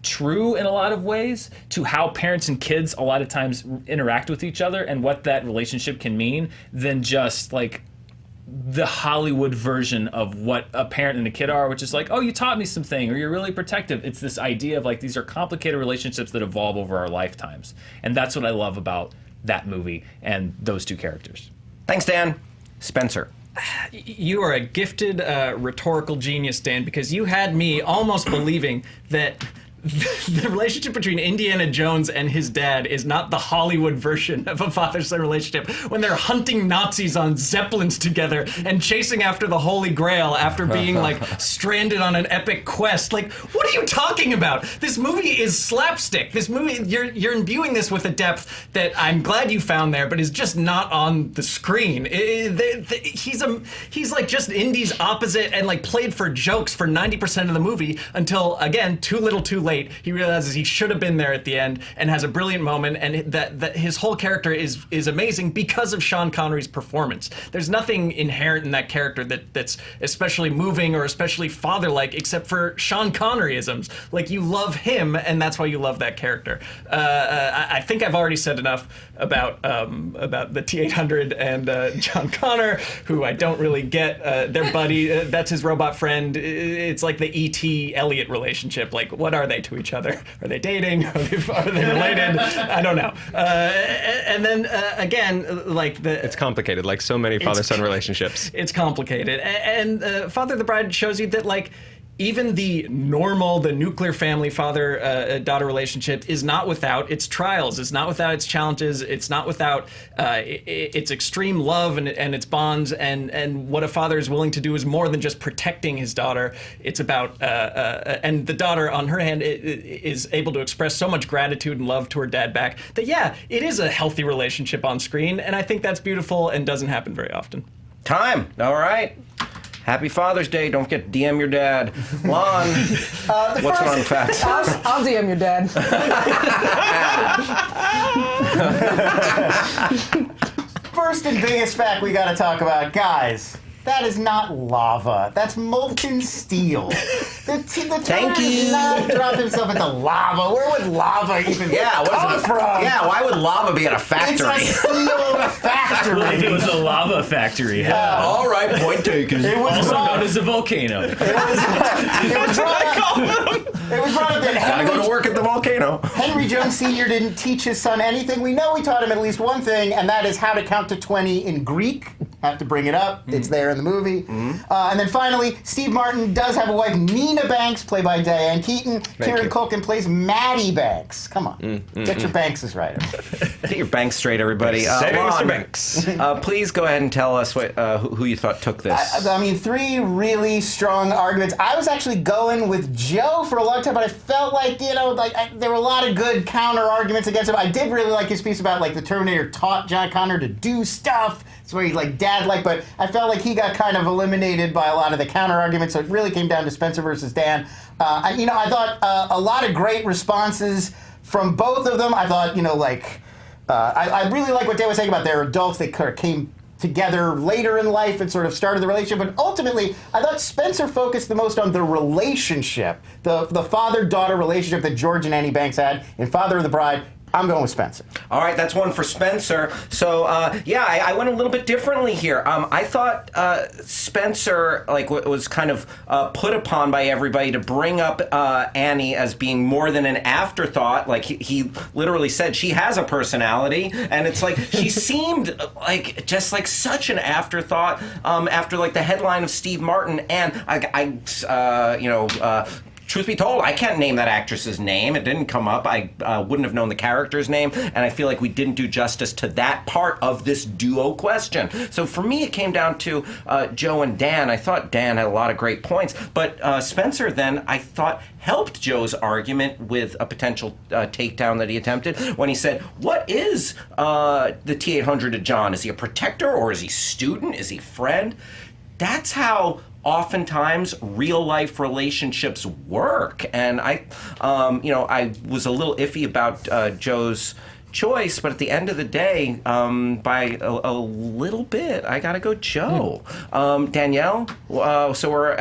S4: true in a lot of ways to how parents and kids a lot of times interact with each other and what that relationship can mean than just like the Hollywood version of what a parent and a kid are, which is like, oh, you taught me something, or you're really protective. It's this idea of like, these are complicated relationships that evolve over our lifetimes. And that's what I love about that movie and those two characters.
S2: Thanks, Dan. Spencer.
S7: You are a gifted rhetorical genius, Dan, because you had me almost believing that the relationship between Indiana Jones and his dad is not the Hollywood version of a father-son relationship when they're hunting Nazis on Zeppelins together and chasing after the Holy Grail after being like stranded on an epic quest. Like, what are you talking about? This movie is slapstick. This movie, you're imbuing this with a depth that I'm glad you found there, but is just not on the screen. He's like just Indy's opposite and like played for jokes for 90% of the movie until, again, too little too late. He realizes he should have been there at the end and has a brilliant moment, and that his whole character is amazing because of Sean Connery's performance. There's nothing inherent in that character that's especially moving or especially father-like except for Sean Conneryisms. Like, you love him, and that's why you love that character. I think I've already said enough about the T-800 and John Connor, who I don't really get. Their buddy, that's his robot friend. It's like the E.T. Elliot relationship. Like, what are they to each other? Are they dating? Are they related? I don't know. And then again, like
S6: it's complicated, like so many father-son relationships.
S7: It's complicated, and Father of the Bride shows you that like even the nuclear family father-daughter relationship is not without its trials. It's not without its challenges. It's not without its extreme love and its bonds. And what a father is willing to do is more than just protecting his daughter. It's about, and the daughter, on her hand, is able to express so much gratitude and love to her dad back that, yeah, it is a healthy relationship on screen. And I think that's beautiful and doesn't happen very often.
S2: Time. All right. Happy Father's Day. Don't forget to DM your dad. Lon, what's wrong facts?
S3: I'll DM your dad.
S5: First and biggest fact we got to talk about, guys. That is not lava. That's molten steel. The Tanky did not drop himself into lava. Where would lava even come from?
S2: Yeah, why would lava be at a factory?
S5: It's a steel factory.
S4: Like it was a lava factory.
S2: All right, point taken.
S5: It was
S4: Also known as a volcano.
S5: It was brought up that
S2: Gotta go to work at the volcano.
S5: Henry Jones Sr. didn't teach his son anything. We know he taught him at least one thing, and that is how to count to 20 in Greek. Have to bring it up. It's there in the movie. And then finally, Steve Martin does have a wife, Nina Banks, played by Diane Keaton. Kieran Culkin plays Maddie Banks. Come on. Get your Bankses right.
S2: Get your banks straight, everybody.
S6: Mr. Banks.
S2: Please go ahead and tell us who you thought took this.
S5: I mean, three really strong arguments. I was actually going with Joe for a long time, but I felt like, there were a lot of good counter arguments against him. I did really like his piece about, like, the Terminator taught John Connor to do stuff. It's very, like, dad-like, but I felt like he got kind of eliminated by a lot of the counter-arguments, so it really came down to Spencer versus Dan. I thought a lot of great responses from both of them. I thought, I really like what Dan was saying about their adults. They came together later in life and sort of started the relationship. But ultimately, I thought Spencer focused the most on the relationship, the father-daughter relationship that George and Annie Banks had in Father of the Bride. I'm going with Spencer.
S2: All right, that's one for Spencer. So, I went a little bit differently here. I thought Spencer was kind of put upon by everybody to bring up Annie as being more than an afterthought. Like, he literally said she has a personality, and it's like she seemed like just like such an afterthought after like the headline of Steve Martin, and truth be told, I can't name that actress's name. It didn't come up. I wouldn't have known the character's name, and I feel like we didn't do justice to that part of this duo question. So for me, it came down to Joe and Dan. I thought Dan had a lot of great points, but Spencer then, I thought, helped Joe's argument with a potential takedown that he attempted when he said, what is the T-800 to John? Is he a protector, or is he student? Is he friend? That's how oftentimes real life relationships work, and I was a little iffy about Joe's choice, but at the end of the day, by a little bit, I gotta go Joe. Danielle, so we're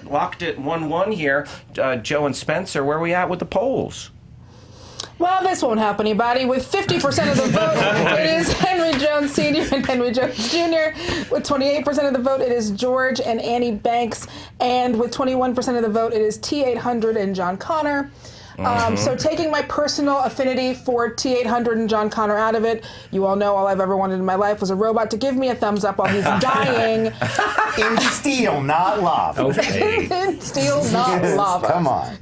S2: locked at 1-1 here. Joe and Spencer, where are we at with the polls?
S3: Well, this won't help anybody. With 50% of the vote, it is Henry Jones Sr. and Henry Jones Jr. With 28% of the vote, it is George and Annie Banks. And with 21% of the vote, it is T-800 and John Connor. So taking my personal affinity for T-800 and John Connor out of it, you all know all I've ever wanted in my life was a robot to give me a thumbs up while he's dying.
S5: In steel, not lava.
S4: Okay.
S3: In steel, not lava.
S5: Come on.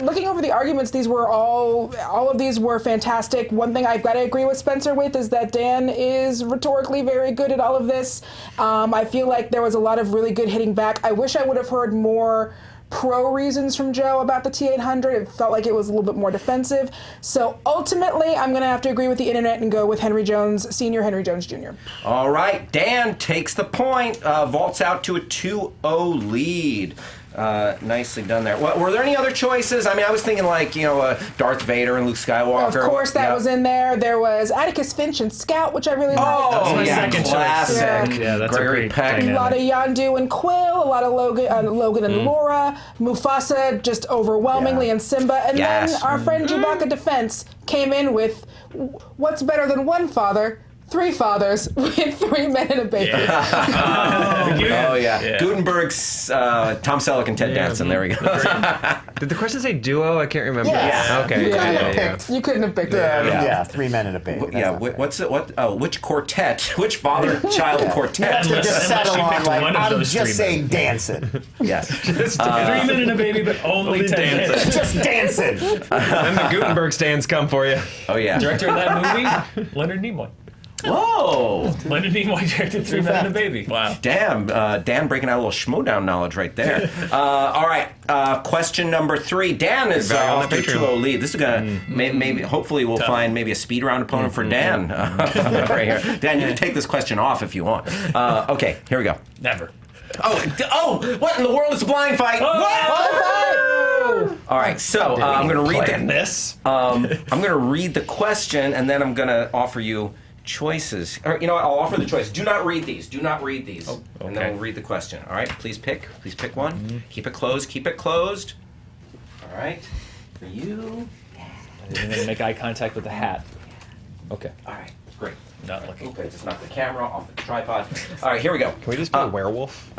S3: Looking over the arguments, these were all of these were fantastic. One thing I've got to agree with Spencer with is that Dan is rhetorically very good at all of this. I feel like there was a lot of really good hitting back. I wish I would have heard more pro reasons from Joe about the T-800. It felt like it was a little bit more defensive. So ultimately, I'm going to have to agree with the internet and go with Henry Jones Sr., Henry Jones Jr.
S2: All right, Dan takes the point, vaults out to a 2-0 lead. Nicely done there. Were there any other choices? I mean, I was thinking Darth Vader and Luke Skywalker.
S3: Of course, that was in there. There was Atticus Finch and Scout, which I really liked.
S2: Oh,
S4: my
S2: yeah,
S4: second choice.
S2: classic.
S4: Yeah, that's
S2: Gregory
S4: a great
S2: Peck.
S4: dynamic.
S3: A lot of Yondu and Quill, a lot of Logan and Laura, Mufasa just overwhelmingly, and Simba. And
S2: Yes.
S3: then our friend Chewbacca Defense came in with what's better than one father? 3 fathers with 3 men and a baby.
S2: Oh, yeah. Gutenberg's Tom Selleck and Ted Danson. There we go.
S6: Did the question say duo? I can't remember.
S5: Yeah.
S6: Okay.
S3: You couldn't have picked it.
S5: Yeah, 3 men and a baby.
S2: Yeah, which quartet? Which father-child quartet?
S5: To just settle on, like,
S4: one of
S5: I'm
S4: those 3
S5: just saying dancing.
S2: Yes.
S4: 3 men and a baby, but only 10 dancing.
S5: Just dancing.
S6: Then the Gutenberg stands come for you.
S2: Oh, yeah.
S4: Director of that movie, Leonard Nimoy.
S2: Whoa!
S4: Leonard Nimoy directed 3 Men and a Baby. Wow.
S2: Damn, Dan breaking out a little schmodown knowledge right there. All right, question number 3. Dan is off to a 2-0 lead. This is gonna maybe, hopefully, we'll find maybe a speed round opponent for Dan right here. Dan, you can take this question off if you want. Okay, here we go.
S4: Never.
S2: Oh! What in the world is a blind fight? All right, so I'm gonna read
S4: this.
S2: I'm gonna read the question, and then I'm gonna offer you choices. Or, I'll offer the choice. Do not read these. Do not read these.
S4: Oh, okay.
S2: And then we'll read the question. All right? Please pick. Please pick one. Keep it closed. Keep it closed. All right. For you.
S4: I'm going to make eye contact with the hat. Okay.
S2: All right. Great.
S4: Not looking.
S2: Okay, just knock the camera off the tripod. All right, here we go.
S6: Can we just be a werewolf?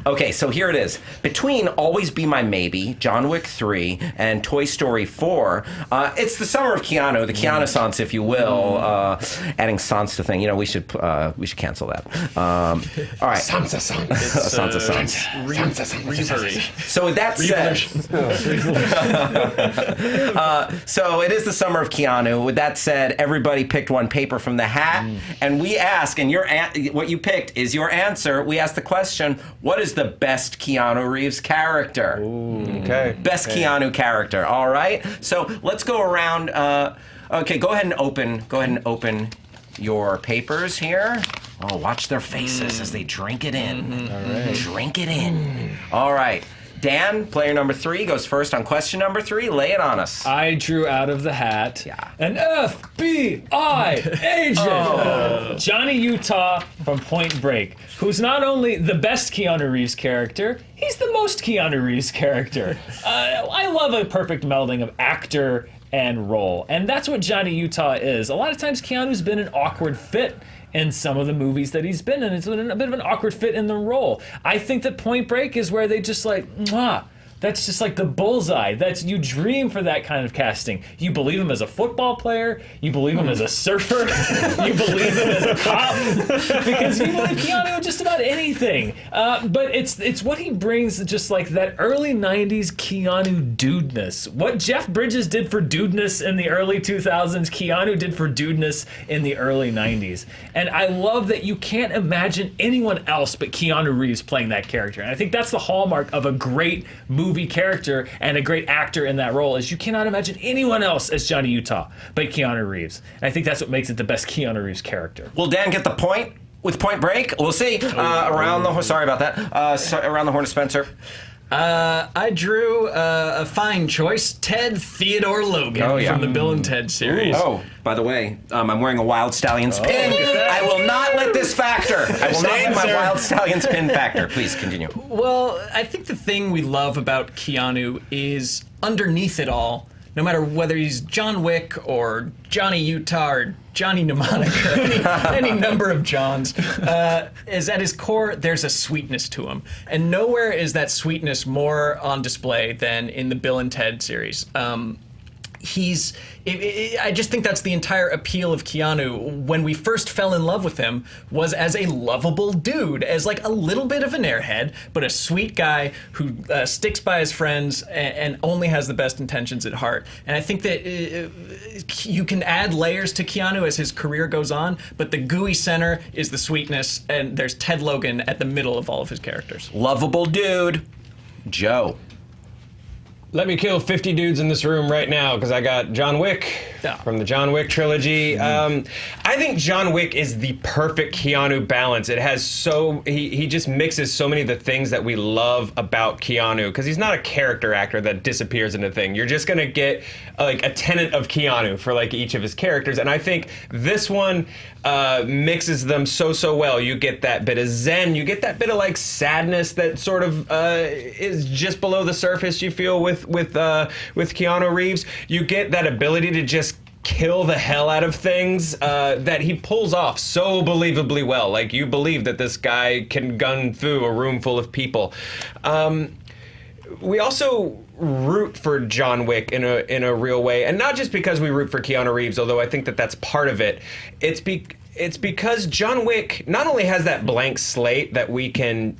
S2: Okay, so here it is. Between Always Be My Maybe, John Wick 3, and Toy Story 4, it's the summer of Keanu, the Keanu-sans, if you will. Adding sans to thing, we should cancel that. All right.
S6: Sansa-sans.
S2: Sansa-sans.
S7: Reverie.
S2: So with that said, so it is the summer of Keanu. With that said, everybody picked one paper from the hat, and we ask, and what you picked is your answer. We ask the question, what is the best Keanu Reeves character?
S6: Okay.
S2: Best Keanu character. All right. So let's go around. Okay, go ahead and open your papers here. Oh, watch their faces as they drink it in. All right. Drink it in. All right. Dan, player number 3, goes first on question number 3. Lay it on us.
S4: I drew out of the hat an FBI agent, Johnny Utah from Point Break, who's not only the best Keanu Reeves character, he's the most Keanu Reeves character. I love a perfect melding of actor and role, and that's what Johnny Utah is. A lot of times Keanu's been an awkward fit in some of the movies that he's been in. It's been a bit of an awkward fit in the role. I think that Point Break is where they just like, mwah. That's just like the bullseye. You dream for that kind of casting. You believe him as a football player. You believe him as a surfer. You believe him as a cop. Because you believe Keanu in just about anything. But it's what he brings, just like that early 90s Keanu dudeness. What Jeff Bridges did for dudeness in the early 2000s, Keanu did for dudeness in the early 90s. And I love that you can't imagine anyone else but Keanu Reeves playing that character. And I think that's the hallmark of a great movie character and a great actor in that role, is you cannot imagine anyone else as Johnny Utah but Keanu Reeves. And I think that's what makes it the best Keanu Reeves character.
S2: Will Dan get the point with Point Break? We'll see. Around the horn of Spencer.
S7: I drew a fine choice, Ted Theodore Logan from the Bill and Ted series.
S2: Oh, by the way, I'm wearing a Wild Stallions pin. I will not let this factor. I will not let my Wild Stallions pin factor. Please continue.
S7: Well, I think the thing we love about Keanu is underneath it all, no matter whether he's John Wick or Johnny Utah or Johnny Mnemonic or any number of Johns, is at his core, there's a sweetness to him. And nowhere is that sweetness more on display than in the Bill and Ted series. I just think that's the entire appeal of Keanu. When we first fell in love with him was as a lovable dude, as like a little bit of an airhead, but a sweet guy who sticks by his friends and only has the best intentions at heart. And I think that you can add layers to Keanu as his career goes on, but the gooey center is the sweetness, and there's Ted Logan at the middle of all of his characters.
S2: Lovable dude. Joe.
S6: Let me kill 50 dudes in this room right now because I got John Wick from the John Wick trilogy. I think John Wick is the perfect Keanu balance. It has he just mixes so many of the things that we love about Keanu, because he's not a character actor that disappears into a thing. You're just gonna get like a tenet of Keanu for like each of his characters, and I think this one mixes them so well. You get that bit of zen, you get that bit of like sadness that sort of is just below the surface, you feel with Keanu Reeves. You get that ability to just kill the hell out of things that he pulls off so believably well. Like, you believe that this guy can gun through a room full of people. We also root for John Wick in a real way, and not just because we root for Keanu Reeves, although I think that that's part of it. It's because John Wick not only has that blank slate that we can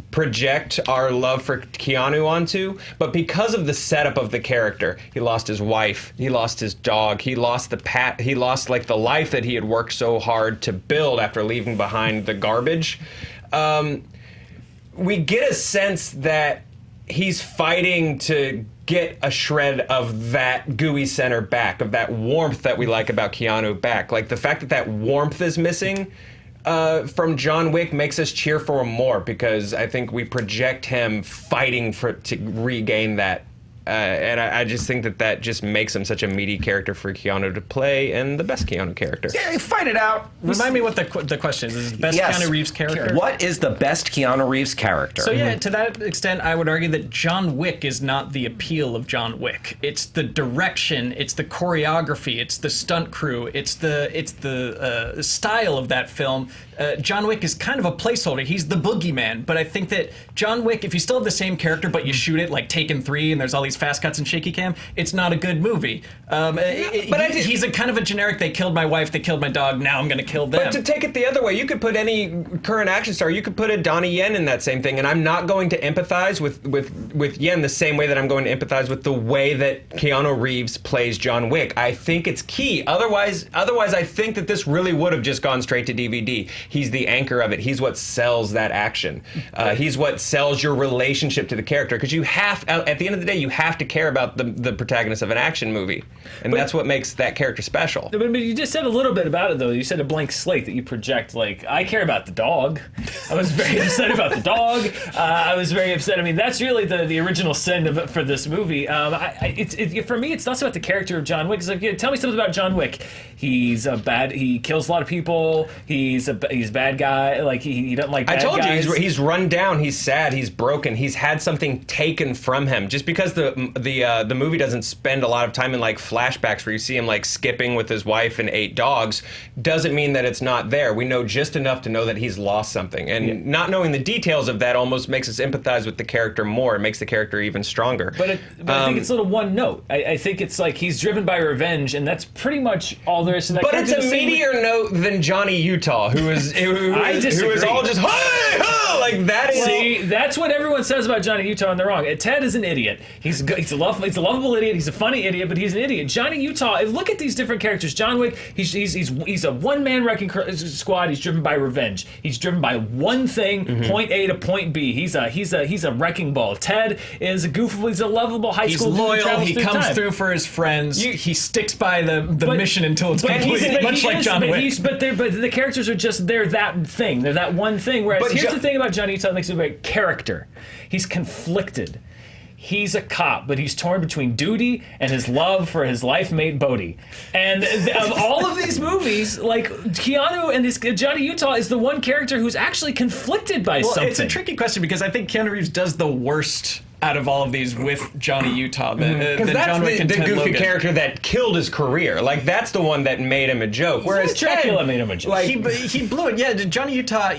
S6: project our love for Keanu onto, but because of the setup of the character. He lost his wife, he lost his dog, he lost like the life that he had worked so hard to build after leaving behind the garbage. We get a sense that he's fighting to get a shred of that gooey center back, of that warmth that we like about Keanu back. Like, the fact that that warmth is missing from John Wick makes us cheer for him more, because I think we project him fighting to regain that. And I just think that just makes him such a meaty character for Keanu to play, and the best Keanu character.
S2: Yeah, fight it out.
S7: Remind me what the question is. Is it the best Keanu Reeves character?
S2: What is the best Keanu Reeves character?
S7: So yeah, to that extent, I would argue that John Wick is not the appeal of John Wick. It's the direction, it's the choreography, it's the stunt crew, it's the style of that film. John Wick is kind of a placeholder. He's the boogeyman. But I think that John Wick, if you still have the same character but you shoot it like Taken 3 and there's all these fast cuts and shaky cam, it's not a good movie. He's a kind of a generic, they killed my wife, they killed my dog, now I'm going to kill them.
S6: But to take it the other way, you could put any current action star, you could put a Donnie Yen in that same thing, and I'm not going to empathize with Yen the same way that I'm going to empathize with the way that Keanu Reeves plays John Wick. I think it's key. Otherwise I think that this really would have just gone straight to DVD. He's the anchor of it. He's what sells that action. He's what sells your relationship to the character, because at the end of the day, you have have to care about the protagonist of an action movie, and that's what makes that character special.
S4: But you just said a little bit about it, though. You said a blank slate that you project. Like, I care about the dog. I was very upset about the dog. I was very upset. I mean, that's really the original sin for this movie. For me, it's not about the character of John Wick. It's like, tell me something about John Wick. He kills a lot of people. He's a bad guy. Like, he doesn't like bad guys.
S6: I told you, he's run down. He's sad. He's broken. He's had something taken from him. Just because the movie doesn't spend a lot of time in like flashbacks where you see him like skipping with his wife and 8 dogs, doesn't mean that it's not there. We know just enough to know that he's lost something, and not knowing the details of that almost makes us empathize with the character more. It makes the character even stronger.
S4: But I think it's a little one note. I think it's like he's driven by revenge, and that's pretty much all there is to that.
S6: But it's a meatier note than Johnny Utah, who is all just like that.
S4: See, that's what everyone says about Johnny Utah, and they're wrong. Ted is an idiot. He's a lovable idiot. He's a funny idiot, but he's an idiot. Johnny Utah. Look at these different characters. John Wick. He's a one-man wrecking squad. He's driven by revenge. He's driven by one thing, point A to point B. He's a wrecking ball. Ted is a goofball. He's a lovable high school.
S7: He's loyal. He comes
S4: time.
S7: through for his friends. He sticks by the mission until it's complete. Much like John Wick. But the characters are just that thing. They're that one thing. Whereas here's the thing about Johnny Utah that makes him a great character. He's conflicted. He's a cop, but he's torn between duty and his love for his life mate Bodhi. And of all of these movies, like Keanu and Johnny Utah is the one character who's actually conflicted by something. It's a tricky question because I think Keanu Reeves does the worst out of all of these with Johnny Utah.
S6: Because that's the goofy character that killed his career. Like, that's the one that made him a joke. Whereas
S4: Dracula made him a joke.
S7: Like, he blew it. Yeah, Johnny Utah,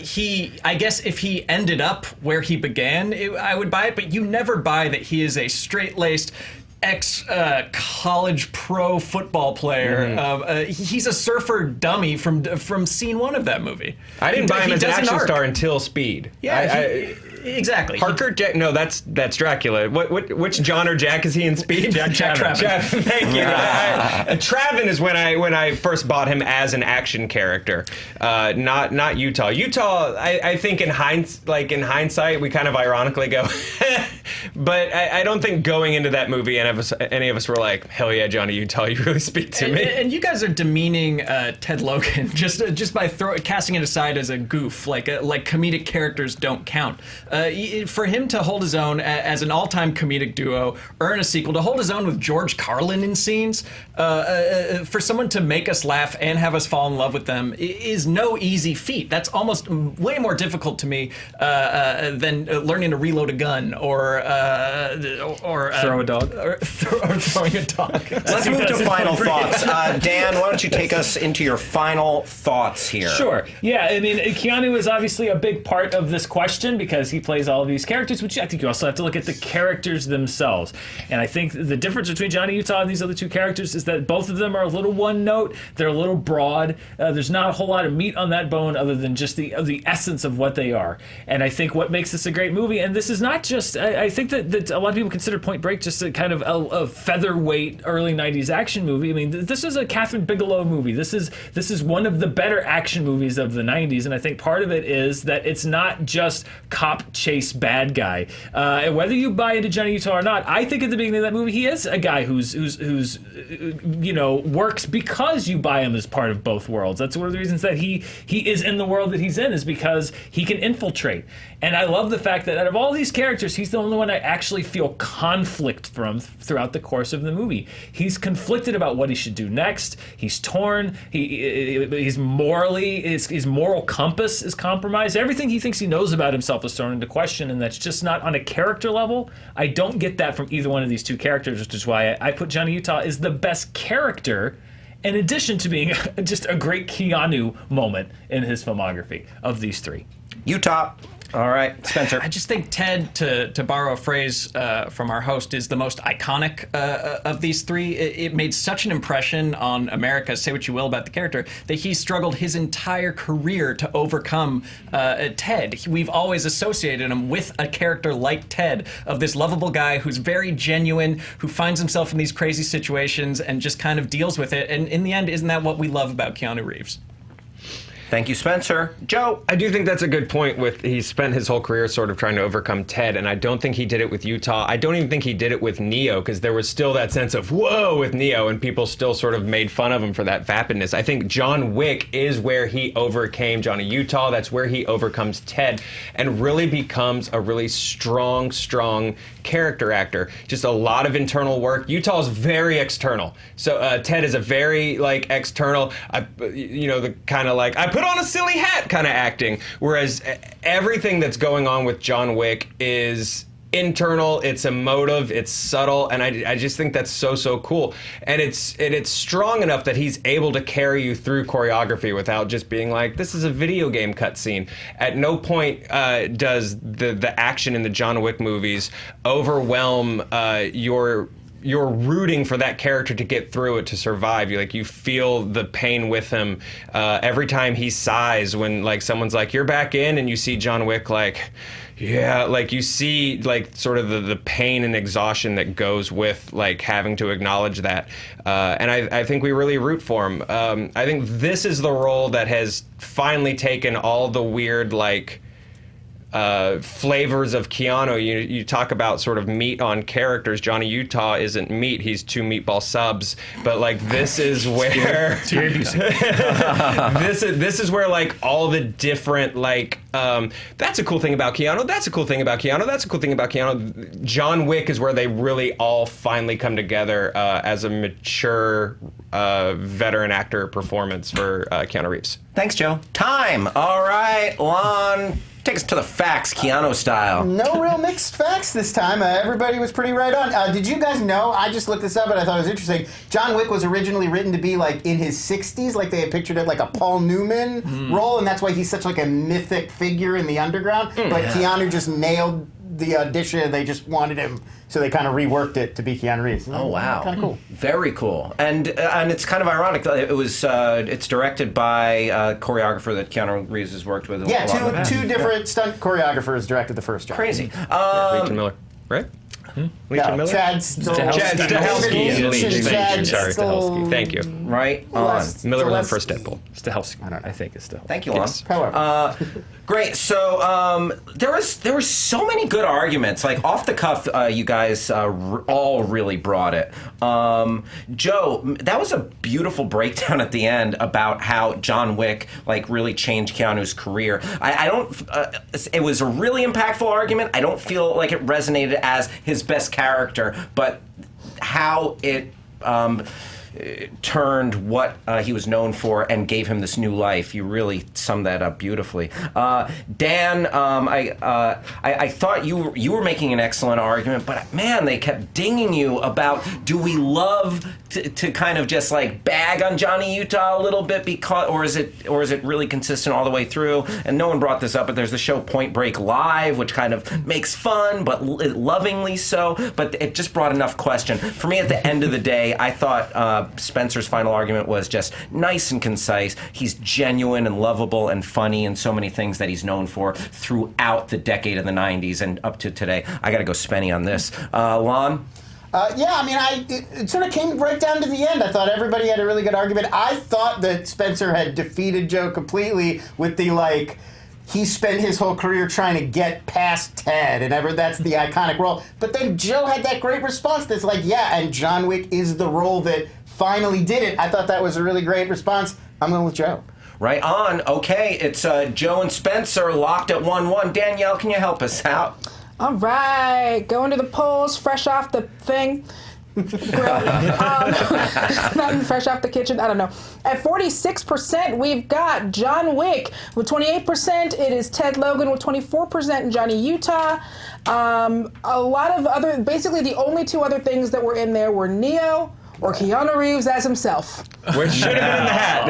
S7: I guess if he ended up where he began, I would buy it, but you never buy that he is a straight-laced ex-college pro football player. He's a surfer dummy from scene 1 of that movie.
S6: I didn't buy him as an action star until Speed.
S7: Yeah, exactly.
S6: Parker Jack? No, that's Dracula. Which John or Jack is he in Speed?
S7: Jack Traven.
S6: Thank you. Traven is when I first bought him as an action character, not Utah. Utah, I think in hindsight, we kind of ironically go, but I don't think going into that movie any of us were like, hell yeah, Johnny Utah, you really speak to me.
S7: And you guys are demeaning Ted Logan just by casting it aside as a goof, like comedic characters don't count. For him to hold his own as an all-time comedic duo, earn a sequel, to hold his own with George Carlin in scenes, for someone to make us laugh and have us fall in love with them is no easy feat. That's almost way more difficult to me than learning to reload a gun or
S4: throw a dog.
S7: Or throwing a dog.
S2: Let's move to final thoughts. Dan, why don't you take us into your final thoughts here?
S4: Sure. Yeah, I mean, Keanu is obviously a big part of this question because he plays all of these characters, which I think you also have to look at the characters themselves. And I think the difference between Johnny Utah and these other two characters is that both of them are a little one note. They're a little broad. There's not a whole lot of meat on that bone other than just the essence of what they are. And I think what makes this a great movie, and this is not just, I think that a lot of people consider Point Break just a kind of a featherweight early 90s action movie. I mean, this is a Catherine Bigelow movie. This is one of the better action movies of the 90s, and I think part of it is that it's not just cop chase bad guy. And whether you buy into Johnny Utah or not, I think at the beginning of that movie he is a guy who's works because you buy him as part of both worlds. That's one of the reasons that he is in the world that he's in, is because he can infiltrate. And I love the fact that out of all these characters, he's the only one I actually feel conflict from throughout the course of the movie. He's conflicted about what he should do next. He's torn. He's morally, his moral compass is compromised. Everything he thinks he knows about himself is thrown into question, and that's just not on a character level. I don't get that from either one of these two characters, which is why I put Johnny Utah as the best character, in addition to being just a great Keanu moment in his filmography of these three.
S2: Utah. All right, Spencer.
S7: I just think Ted, to borrow a phrase from our host, is the most iconic of these three. It made such an impression on America, say what you will about the character, that he struggled his entire career to overcome Ted. We've always associated him with a character like Ted, of this lovable guy who's very genuine, who finds himself in these crazy situations and just kind of deals with it. And in the end, isn't that what we love about Keanu Reeves?
S2: Thank you, Spencer. Joe.
S6: I do think that's a good point. He spent his whole career sort of trying to overcome Ted, and I don't think he did it with Utah. I don't even think he did it with Neo, because there was still that sense of whoa with Neo, and people still sort of made fun of him for that vapidness. I think John Wick is where he overcame Johnny Utah. That's where he overcomes Ted, and really becomes a really strong character actor. Just a lot of internal work. Utah is very external, so Ted is a very external. The kind of I put on a silly hat kind of acting. Whereas everything that's going on with John Wick is internal, it's emotive, it's subtle, and I just think that's so cool. And it's strong enough that he's able to carry you through choreography without just being like, this is a video game cutscene. At no point does the action in the John Wick movies overwhelm you're rooting for that character to get through it, to survive. You feel the pain with him. Every time he sighs when someone's like, you're back in, and you see John Wick you see sort of the pain and exhaustion that goes with having to acknowledge that. And I think we really root for him. I think this is the role that has finally taken all the weird flavors of Keanu. You talk about sort of meat on characters. Johnny Utah isn't meat; he's 2 meatball subs. But this is where this is where all the different that's a cool thing about Keanu. That's a cool thing about Keanu. That's a cool thing about Keanu. John Wick is where they really all finally come together as a mature veteran actor performance for Keanu Reeves.
S2: Thanks, Joe. Time. All right, Lon. Take us to the facts, Keanu style.
S5: No real mixed facts this time. Everybody was pretty right on. Did you guys know, I just looked this up and I thought it was interesting, John Wick was originally written to be in his 60s, they had pictured it like a Paul Newman role, and that's why he's such a mythic figure in the underground. But Keanu just nailed the audition. They just wanted him, so they kind of reworked it to be Keanu Reeves.
S2: Oh, wow.
S5: Kind of cool.
S2: Very cool. And it's kind of ironic. It's directed by a choreographer that Keanu Reeves has worked with.
S5: Yeah, two different stunt choreographers directed the first job.
S2: Crazy.
S6: Leach and Miller, right? Leach and Miller?
S5: Chad
S6: Stahelski and Leach. Sorry, Stahelski. Thank you.
S2: Right on.
S6: Miller was on first Deadpool.
S4: Stahelski, I think it's Stahelski.
S2: Thank you, Lon.
S6: Yes.
S5: However.
S2: Great. So there was so many good arguments. Off the cuff, you guys all really brought it. Joe, that was a beautiful breakdown at the end about how John Wick really changed Keanu's career. I don't. It was a really impactful argument. I don't feel like it resonated as his best character, but how it turned what he was known for and gave him this new life. You really summed that up beautifully. Dan, I thought you were making an excellent argument, but man, they kept dinging you about, do we love to kind of just bag on Johnny Utah a little bit, because or is it really consistent all the way through? And no one brought this up, but there's the show Point Break Live, which kind of makes fun, but lovingly so. But it just brought enough question for me. At the end of the day, I thought Spencer's final argument was just nice and concise. He's genuine and lovable and funny and so many things that he's known for throughout the decade of the 90s and up to today. I got to go Spenny on this. Lon?
S5: It sort of came right down to the end. I thought everybody had a really good argument. I thought that Spencer had defeated Joe completely with the he spent his whole career trying to get past Ted, and that's the iconic role. But then Joe had that great response that's and John Wick is the role that finally did it. I thought that was a really great response. I'm going with Joe.
S2: Right on. Okay, it's Joe and Spencer locked at 1-1. Danielle, can you help us out?
S3: All right, going to the polls, fresh off the thing. Not fresh off the kitchen, I don't know. At 46%, we've got John Wick with 28%. It is Ted Logan with 24% and Johnny Utah. A lot of other, basically the only 2 other things that were in there were Neo or Keanu Reeves as himself.
S6: Which should have been in the hat.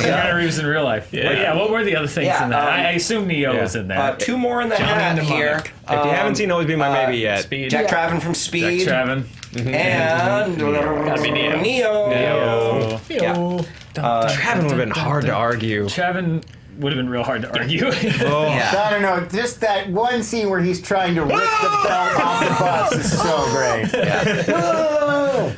S4: Keanu Reeves in real life. What were the other things in that? I assume Neo was in there.
S2: 2 more in the hat here.
S6: If you haven't seen Always Be My Maybe yet.
S4: Speed.
S2: Jack Traven from Speed.
S4: Jack Traven.
S2: And
S4: Gotta be
S2: Neo.
S6: Traven would have been hard to argue.
S4: Traven would have been real hard to argue.
S2: Yeah.
S5: I don't know. Just that one scene where he's trying to rip the belt off the bus is so great.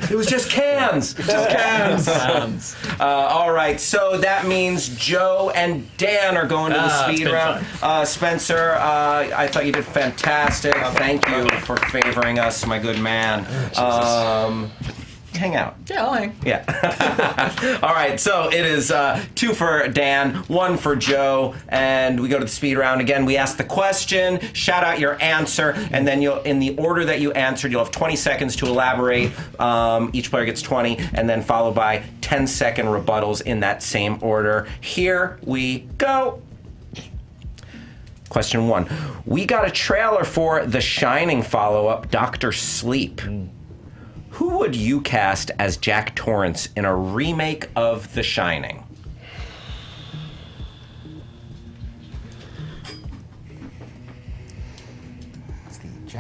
S2: It was just cans. Just cans. All right, so that means Joe and Dan are going to the speed round. Spencer, I thought you did fantastic. Thank you for favoring us, my good man. Hang out.
S7: Yeah, I'll hang.
S2: Yeah. All right, so it is 2 for Dan, 1 for Joe, and we go to the speed round again. We ask the question, shout out your answer, and then you'll, in the order that you answered, you'll have 20 seconds to elaborate. Each player gets 20, and then followed by 10-second rebuttals in that same order. Here we go. Question 1. We got a trailer for The Shining follow-up, Dr. Sleep. Who would you cast as Jack Torrance in a remake of The Shining?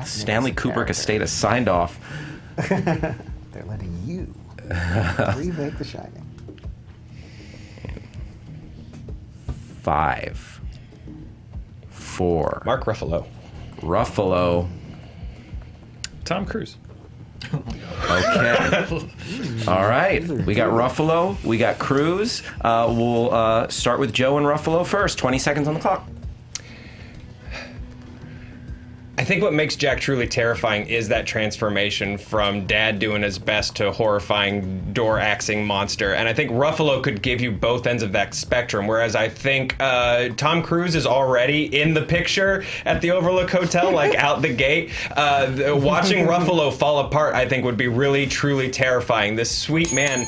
S2: Stanley Kubrick estate has signed off.
S5: They're letting you remake The Shining.
S2: 5, 4.
S6: Mark Ruffalo.
S2: Ruffalo.
S4: Tom Cruise.
S2: Okay. All right. We got Ruffalo. We got Cruise. We'll start with Joe and Ruffalo first. 20 seconds on the clock.
S6: I think what makes Jack truly terrifying is that transformation from dad doing his best to horrifying door-axing monster. And I think Ruffalo could give you both ends of that spectrum, whereas I think Tom Cruise is already in the picture at the Overlook Hotel, like out the gate. Watching Ruffalo fall apart, I think, would be really, truly terrifying. This sweet man...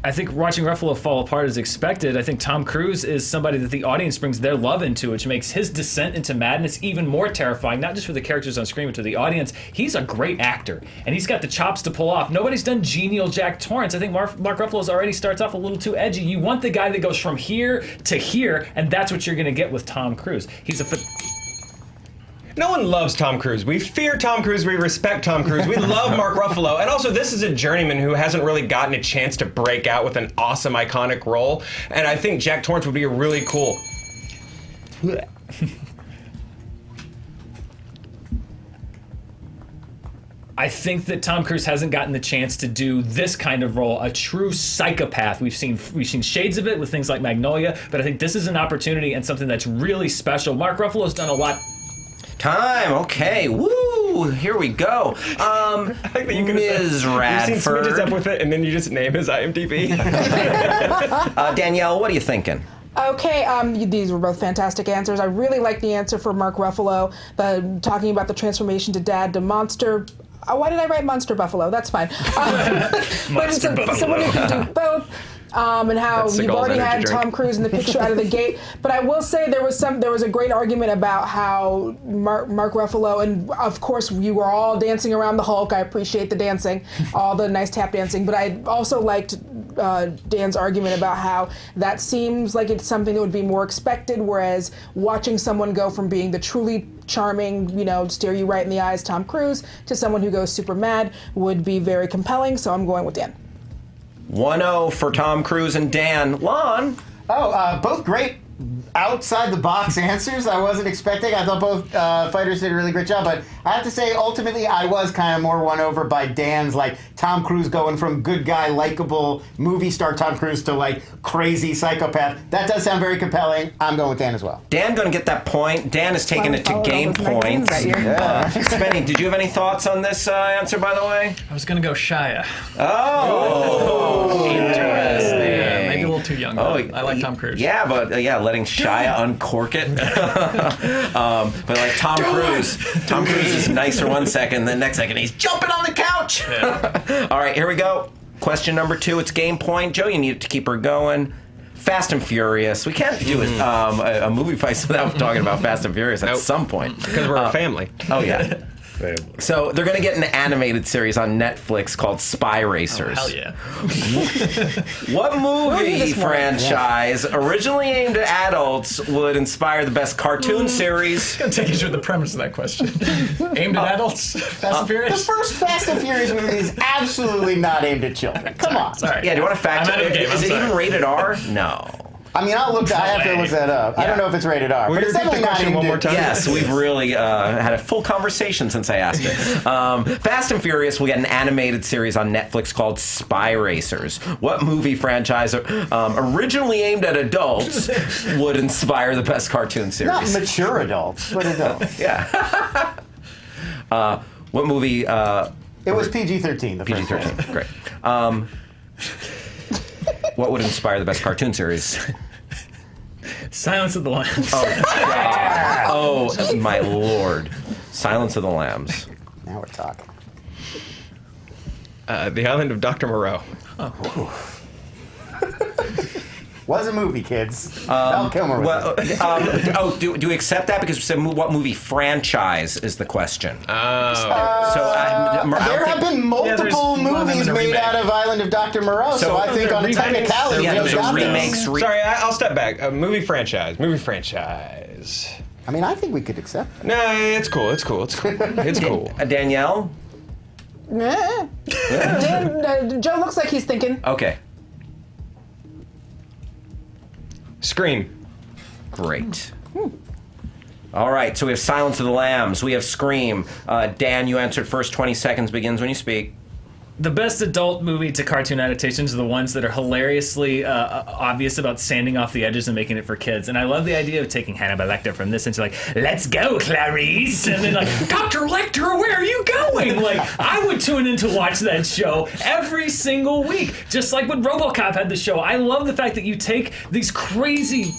S4: I think watching Ruffalo fall apart is expected. I think Tom Cruise is somebody that the audience brings their love into, which makes his descent into madness even more terrifying, not just for the characters on screen, but to the audience. He's a great actor, and he's got the chops to pull off. Nobody's done genial Jack Torrance. I think Mark Ruffalo's already starts off a little too edgy. You want the guy that goes from here to here, and that's what you're going to get with Tom Cruise. He's a...
S6: No one loves Tom Cruise. We fear Tom Cruise. We respect Tom Cruise. We love Mark Ruffalo. And also, this is a journeyman who hasn't really gotten a chance to break out with an awesome, iconic role. And I think Jack Torrance would be a really cool...
S4: I think that Tom Cruise hasn't gotten the chance to do this kind of role, a true psychopath. We've seen shades of it with things like Magnolia, but I think this is an opportunity and something that's really special. Mark Ruffalo's done a lot...
S2: Time. Okay. Woo. Here we go.
S6: I think that you could
S2: Ms. Radford.
S6: You've seen Smidges up with it, and then you just name his IMDb.
S2: Danielle, what are you thinking?
S3: Okay, these were both fantastic answers. I really like the answer for Mark Ruffalo, talking about the transformation to dad to monster. Why did I write Monster Buffalo? That's fine. But someone who can do both. And how you've already had Tom Cruise in the picture out of the gate. But I will say there was a great argument about how Mark Ruffalo, and of course you were all dancing around the Hulk. I appreciate the dancing, all the nice tap dancing. But I also liked Dan's argument about how that seems like it's something that would be more expected, whereas watching someone go from being the truly charming, stare you right in the eyes Tom Cruise to someone who goes super mad would be very compelling. So I'm going with Dan.
S2: 1-0 for Tom Cruise and Dan. Lon?
S5: Both great outside the box answers. I wasn't expecting. I thought both fighters did a really great job, but I have to say, ultimately, I was kind of more won over by Dan's, like, Tom Cruise going from good guy, likable movie star Tom Cruise to, like, crazy psychopath. That does sound very compelling. I'm going with Dan as well.
S2: Dan going to get that point. Dan is taking it to game points. Spenny, did you have any thoughts on this answer, by the way?
S7: I was going to go Shia.
S2: Oh!
S7: Interesting. Yeah, maybe a little too young. I like Tom Cruise.
S2: Yeah, but letting Shia uncork it. But like Tom Cruise is nice for 1 second, the next second he's jumping on the couch. Yeah. All right, here we go. Question number 2. It's game point. Joe, you need to keep her going. Fast and Furious. We can't do a movie fight without talking about Fast and Furious at some point.
S6: Because we're a family.
S2: Oh, yeah. So they're going to get an animated series on Netflix called Spy Racers.
S7: Oh, hell yeah.
S2: What movie franchise originally aimed at adults would inspire the best cartoon series?
S7: I'm going to take you through the premise of that question. Aimed at adults? Fast and
S5: The
S7: Furious?
S5: first Fast and Furious movie is absolutely not aimed at children. Come on.
S7: Sorry.
S2: Yeah, do you want to fact
S7: I'm out of the
S2: check?
S7: game,
S2: Is
S7: I'm
S2: it
S7: sorry.
S2: even rated R? No.
S5: I mean, I have to look that up. I don't know if it's rated R, but it's definitely not
S6: one more time.
S2: Yes, we've really had a full conversation since I asked it. Fast and Furious will get an animated series on Netflix called Spy Racers. What movie franchise, originally aimed at adults, would inspire the best cartoon series?
S5: Not mature adults, but adults.
S2: Yeah. What movie?
S5: It was PG-13. The first one.
S2: PG-13. Great. What would inspire the best cartoon series?
S7: Silence of the Lambs.
S2: Oh, my lord. Silence of the Lambs.
S5: Now we're talking.
S6: The Island of Dr. Moreau.
S5: Was a movie, kids. Val Kilmer was it.
S2: Do we accept that? Because we said what movie franchise is the question.
S5: There have been multiple movies made out of Island of Dr. Moreau, so I think on a technicality,
S2: there's remakes.
S6: Sorry, I'll step back. Movie franchise.
S5: I mean, I think we could accept it.
S6: No, it's cool. It's cool.
S2: Danielle?
S3: Joe looks like he's thinking.
S2: Okay.
S6: Scream.
S2: Great. All right, so we have Silence of the Lambs. We have Scream. Dan, you answered first. 20 seconds begins when you speak.
S4: The best adult movie to cartoon adaptations are the ones that are hilariously obvious about sanding off the edges and making it for kids. And I love the idea of taking Hannibal Lecter from this into like, let's go, Clarice. And then like, Dr. Lecter, where are you going? Like, I would tune in to watch that show every single week. Just like when RoboCop had the show. I love the fact that you take these crazy...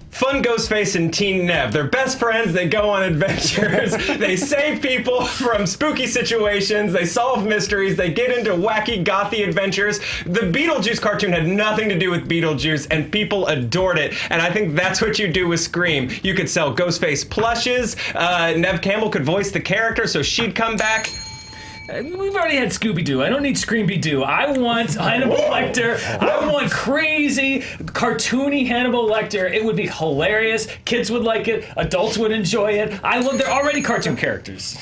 S6: Fun Ghostface and Teen Nev. They're best friends. They go on adventures. They save people from spooky situations. They solve mysteries. They get into wacky, gothy adventures. The Beetlejuice cartoon had nothing to do with Beetlejuice, and people adored it. And I think that's what you do with Scream. You could sell Ghostface plushes. Nev Campbell could voice the character, so she'd come back.
S4: We've already had Scooby-Doo. I don't need Scream-Be-Doo. I want Hannibal Lecter. I want crazy, cartoony Hannibal Lecter. It would be hilarious. Kids would like it. Adults would enjoy it. They're already cartoon characters.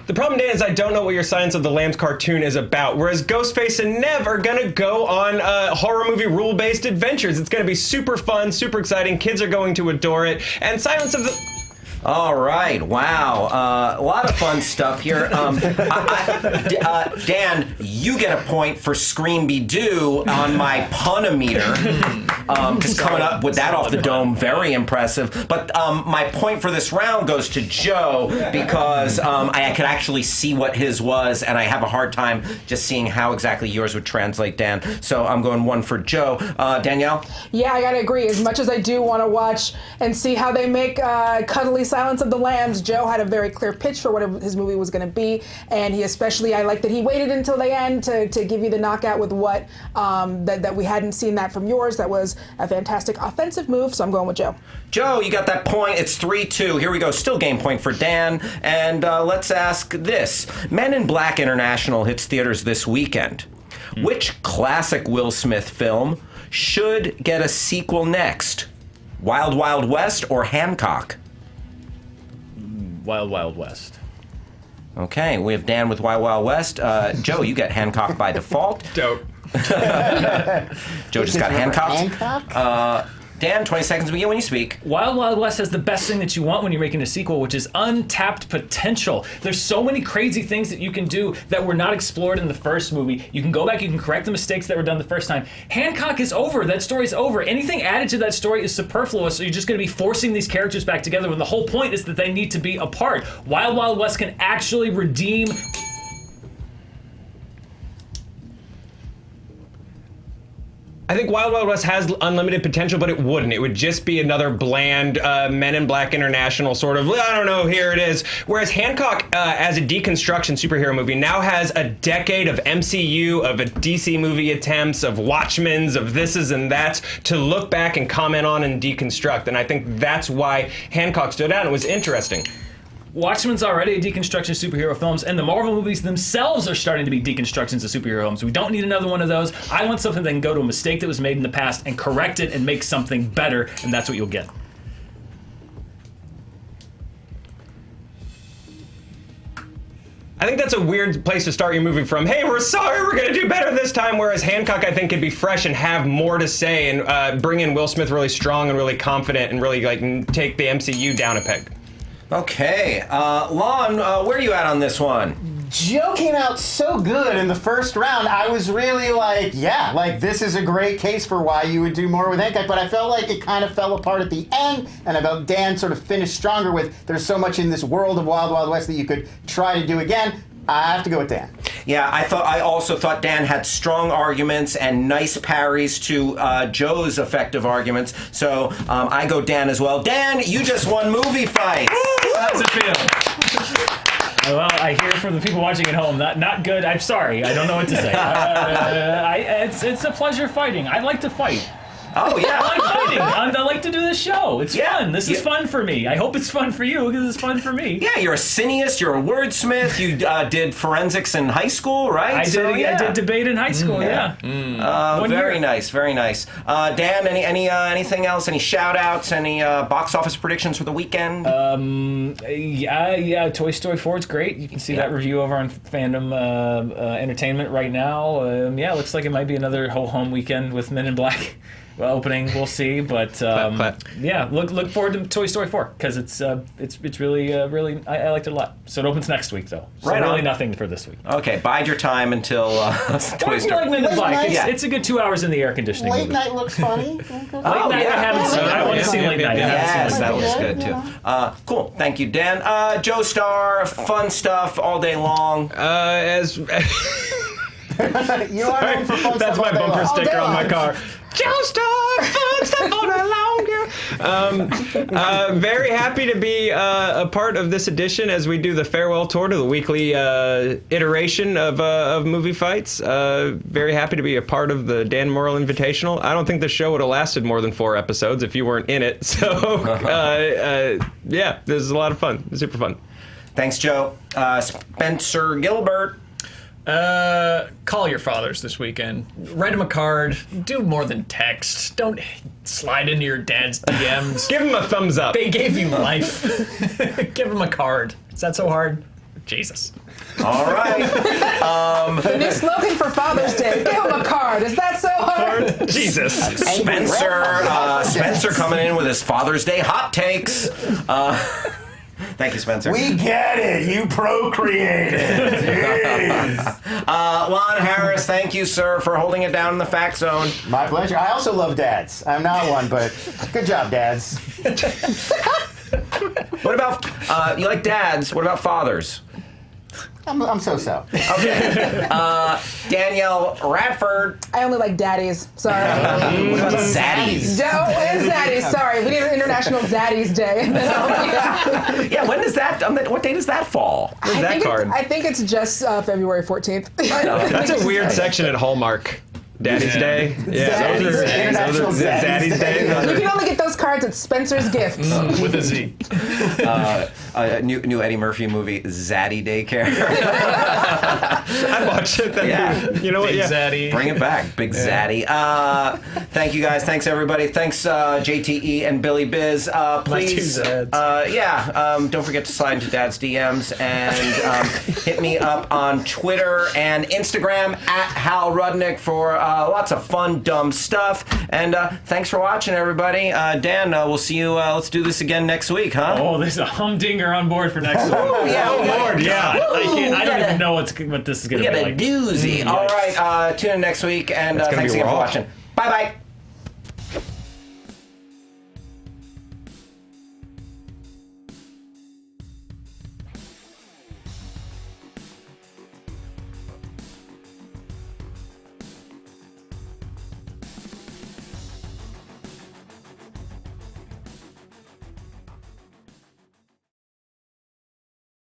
S6: The problem, Dan, is I don't know what your Silence of the Lambs cartoon is about, whereas Ghostface and Nev are gonna go on horror movie rule-based adventures. It's gonna be super fun, super exciting. Kids are going to adore it. And Silence of the...
S2: All right, wow. A lot of fun stuff here. Dan, you get a point for Scream-Be-Doo on my pun-o-meter. Because coming up with that off the dome, very impressive. But my point for this round goes to Joe because I could actually see what his was, and I have a hard time just seeing how exactly yours would translate, Dan. So I'm going one for Joe. Danielle?
S3: Yeah, I gotta agree. As much as I do want to watch and see how they make cuddly Silence of the Lambs, Joe had a very clear pitch for what his movie was going to be, and I like that he waited until the end to give you the knockout with what that we hadn't seen that from yours. That was a fantastic offensive move, so I'm going with Joe.
S2: Joe, you got that point. It's 3-2. Here we go. Still game point for Dan. And let's ask this. Men in Black International hits theaters this weekend. Which classic Will Smith film should get a sequel next? Wild Wild West or Hancock?
S4: Wild Wild West.
S2: Okay, we have Dan with Wild Wild West. Joe, you get Hancock by default.
S6: Dope.
S2: Joe just got Hancock.
S5: Hancock?
S2: Dan, 20 seconds begin when you speak.
S4: Wild Wild West has the best thing that you want when you're making a sequel, which is untapped potential. There's so many crazy things that you can do that were not explored in the first movie. You can go back, you can correct the mistakes that were done the first time. Hancock is over. That story's over. Anything added to that story is superfluous, so you're just going to be forcing these characters back together when the whole point is that they need to be apart. Wild Wild West can actually redeem...
S6: I think Wild Wild West has unlimited potential, but it wouldn't. It would just be another bland Men in Black International sort of, I don't know, here it is. Whereas Hancock, as a deconstruction superhero movie, now has a decade of MCU, of a DC movie attempts, of Watchmen's, of thises and that's, to look back and comment on and deconstruct. And I think that's why Hancock stood out and it was interesting.
S4: Watchmen's already a deconstruction of superhero films, and the Marvel movies themselves are starting to be deconstructions of superhero films. We don't need another one of those. I want something that can go to a mistake that was made in the past and correct it and make something better, and that's what you'll get.
S6: I think that's a weird place to start your movie from. Hey, we're sorry, we're going to do better this time. Whereas Hancock, I think, could be fresh and have more to say and bring in Will Smith really strong and really confident and really like take the MCU down a peg.
S2: Okay. Lon, where are you at on this one?
S5: Joe came out so good in the first round. I was really like, yeah, like this is a great case for why you would do more with Hancock, but I felt like it kind of fell apart at the end, and I felt Dan sort of finished stronger with there's so much in this world of Wild Wild West that you could try to do again. I have to go with Dan.
S2: Yeah, I also thought Dan had strong arguments and nice parries to Joe's effective arguments. So I go Dan as well. Dan, you just won movie fights.
S4: How does it feel? Well, I hear from the people watching at home, not good. I'm sorry. I don't know what to say. It's a pleasure fighting. I like to fight.
S2: Oh, yeah.
S4: I like fighting. I like to do this show. It's fun. This is fun for me. I hope it's fun for you because it's fun for me.
S2: Yeah, you're a cineast. You're a wordsmith. You did forensics in high school, right?
S4: I did debate in high school, yeah.
S2: Very nice, very nice. Dan, anything else? Any shout-outs? Any box office predictions for the weekend?
S4: Yeah, Toy Story 4 is great. You can see that review over on Fandom Entertainment right now. Yeah, it looks like it might be another ho-hum weekend with Men in Black. Opening, we'll see, but yeah, look forward to Toy Story 4 because it's really I liked it a lot. So it opens next week though. So really nothing for this week.
S2: Okay, bide your time until Toy Story.
S4: Like Men in Black. It's a good 2 hours in the air conditioning.
S5: Late night looks funny.
S4: Late night I haven't seen. I want to see Late Night.
S2: Yes, that looks good too. Cool, thank you, Dan. Joe STARR, fun stuff all day long.
S5: You are known for fun
S6: That's
S5: stuff
S6: my
S5: all day
S6: bumper
S5: long.
S6: sticker on my car. Joe STARR, fun stuff all day long. Very happy to be a part of this edition as we do the farewell tour to the weekly iteration of movie fights. Very happy to be a part of the Dan Murrell Invitational. I don't think the show would have lasted more than 4 episodes if you weren't in it. So yeah, this is a lot of fun. It's super fun.
S2: Thanks, Joe. Spencer Gilbert.
S7: Call your fathers this weekend. Write them a card. Do more than text. Don't slide into your dad's DMs.
S6: Give him a thumbs up.
S7: They gave you life. Give them a card. Is that so hard? Jesus.
S2: All right.
S3: The new slogan for Father's Day: give him a card. Is that so hard?
S6: Jesus.
S2: Spencer coming in with his Father's Day hot takes. Thank you, Spencer.
S5: We get it. You procreated.
S2: Lon Harris, thank you, sir, for holding it down in the fact zone.
S5: My pleasure. I also love dads. I'm not one, but good job, dads.
S2: What about, you like dads, what about fathers?
S5: I'm so-so.
S2: Okay. Danielle Radford.
S3: I only like daddies. Sorry.
S2: What about zaddies?
S3: And zaddies. Sorry, we need an International Zaddies Day. And then
S2: Yeah, when does that? What day does that fall?
S6: Where's that card?
S3: I think it's just February 14th.
S6: That's a weird section at Hallmark. Daddy's Day? Yeah,
S5: Zaddies. International
S6: Zaddy's Day.
S3: You can only get those cards at Spencer's Gifts.
S7: With a Z.
S2: New Eddie Murphy movie, Zaddy Daycare.
S6: I'd watch it. You know what?
S7: Big
S6: Yeah.
S7: Zaddy.
S2: Bring it back, Big Zaddy. Thank you guys. Thanks everybody. Thanks JTE and Billy Biz. Please, don't forget to slide into Dad's DMs and hit me up on Twitter and Instagram at Hal Rudnick for lots of fun, dumb stuff. And thanks for watching, everybody. Dan, we'll see you. Let's do this again next week, huh?
S4: Oh, there's a humdinger on board for next week.
S2: Yeah,
S4: Lord, yeah. I don't even know what this is going
S2: We
S4: to
S2: got
S4: be
S2: a
S4: like.
S2: doozy. All right, tune in next week, and
S6: It's gonna
S2: thanks
S6: be
S2: again for
S6: raw.
S2: watching. Bye-bye.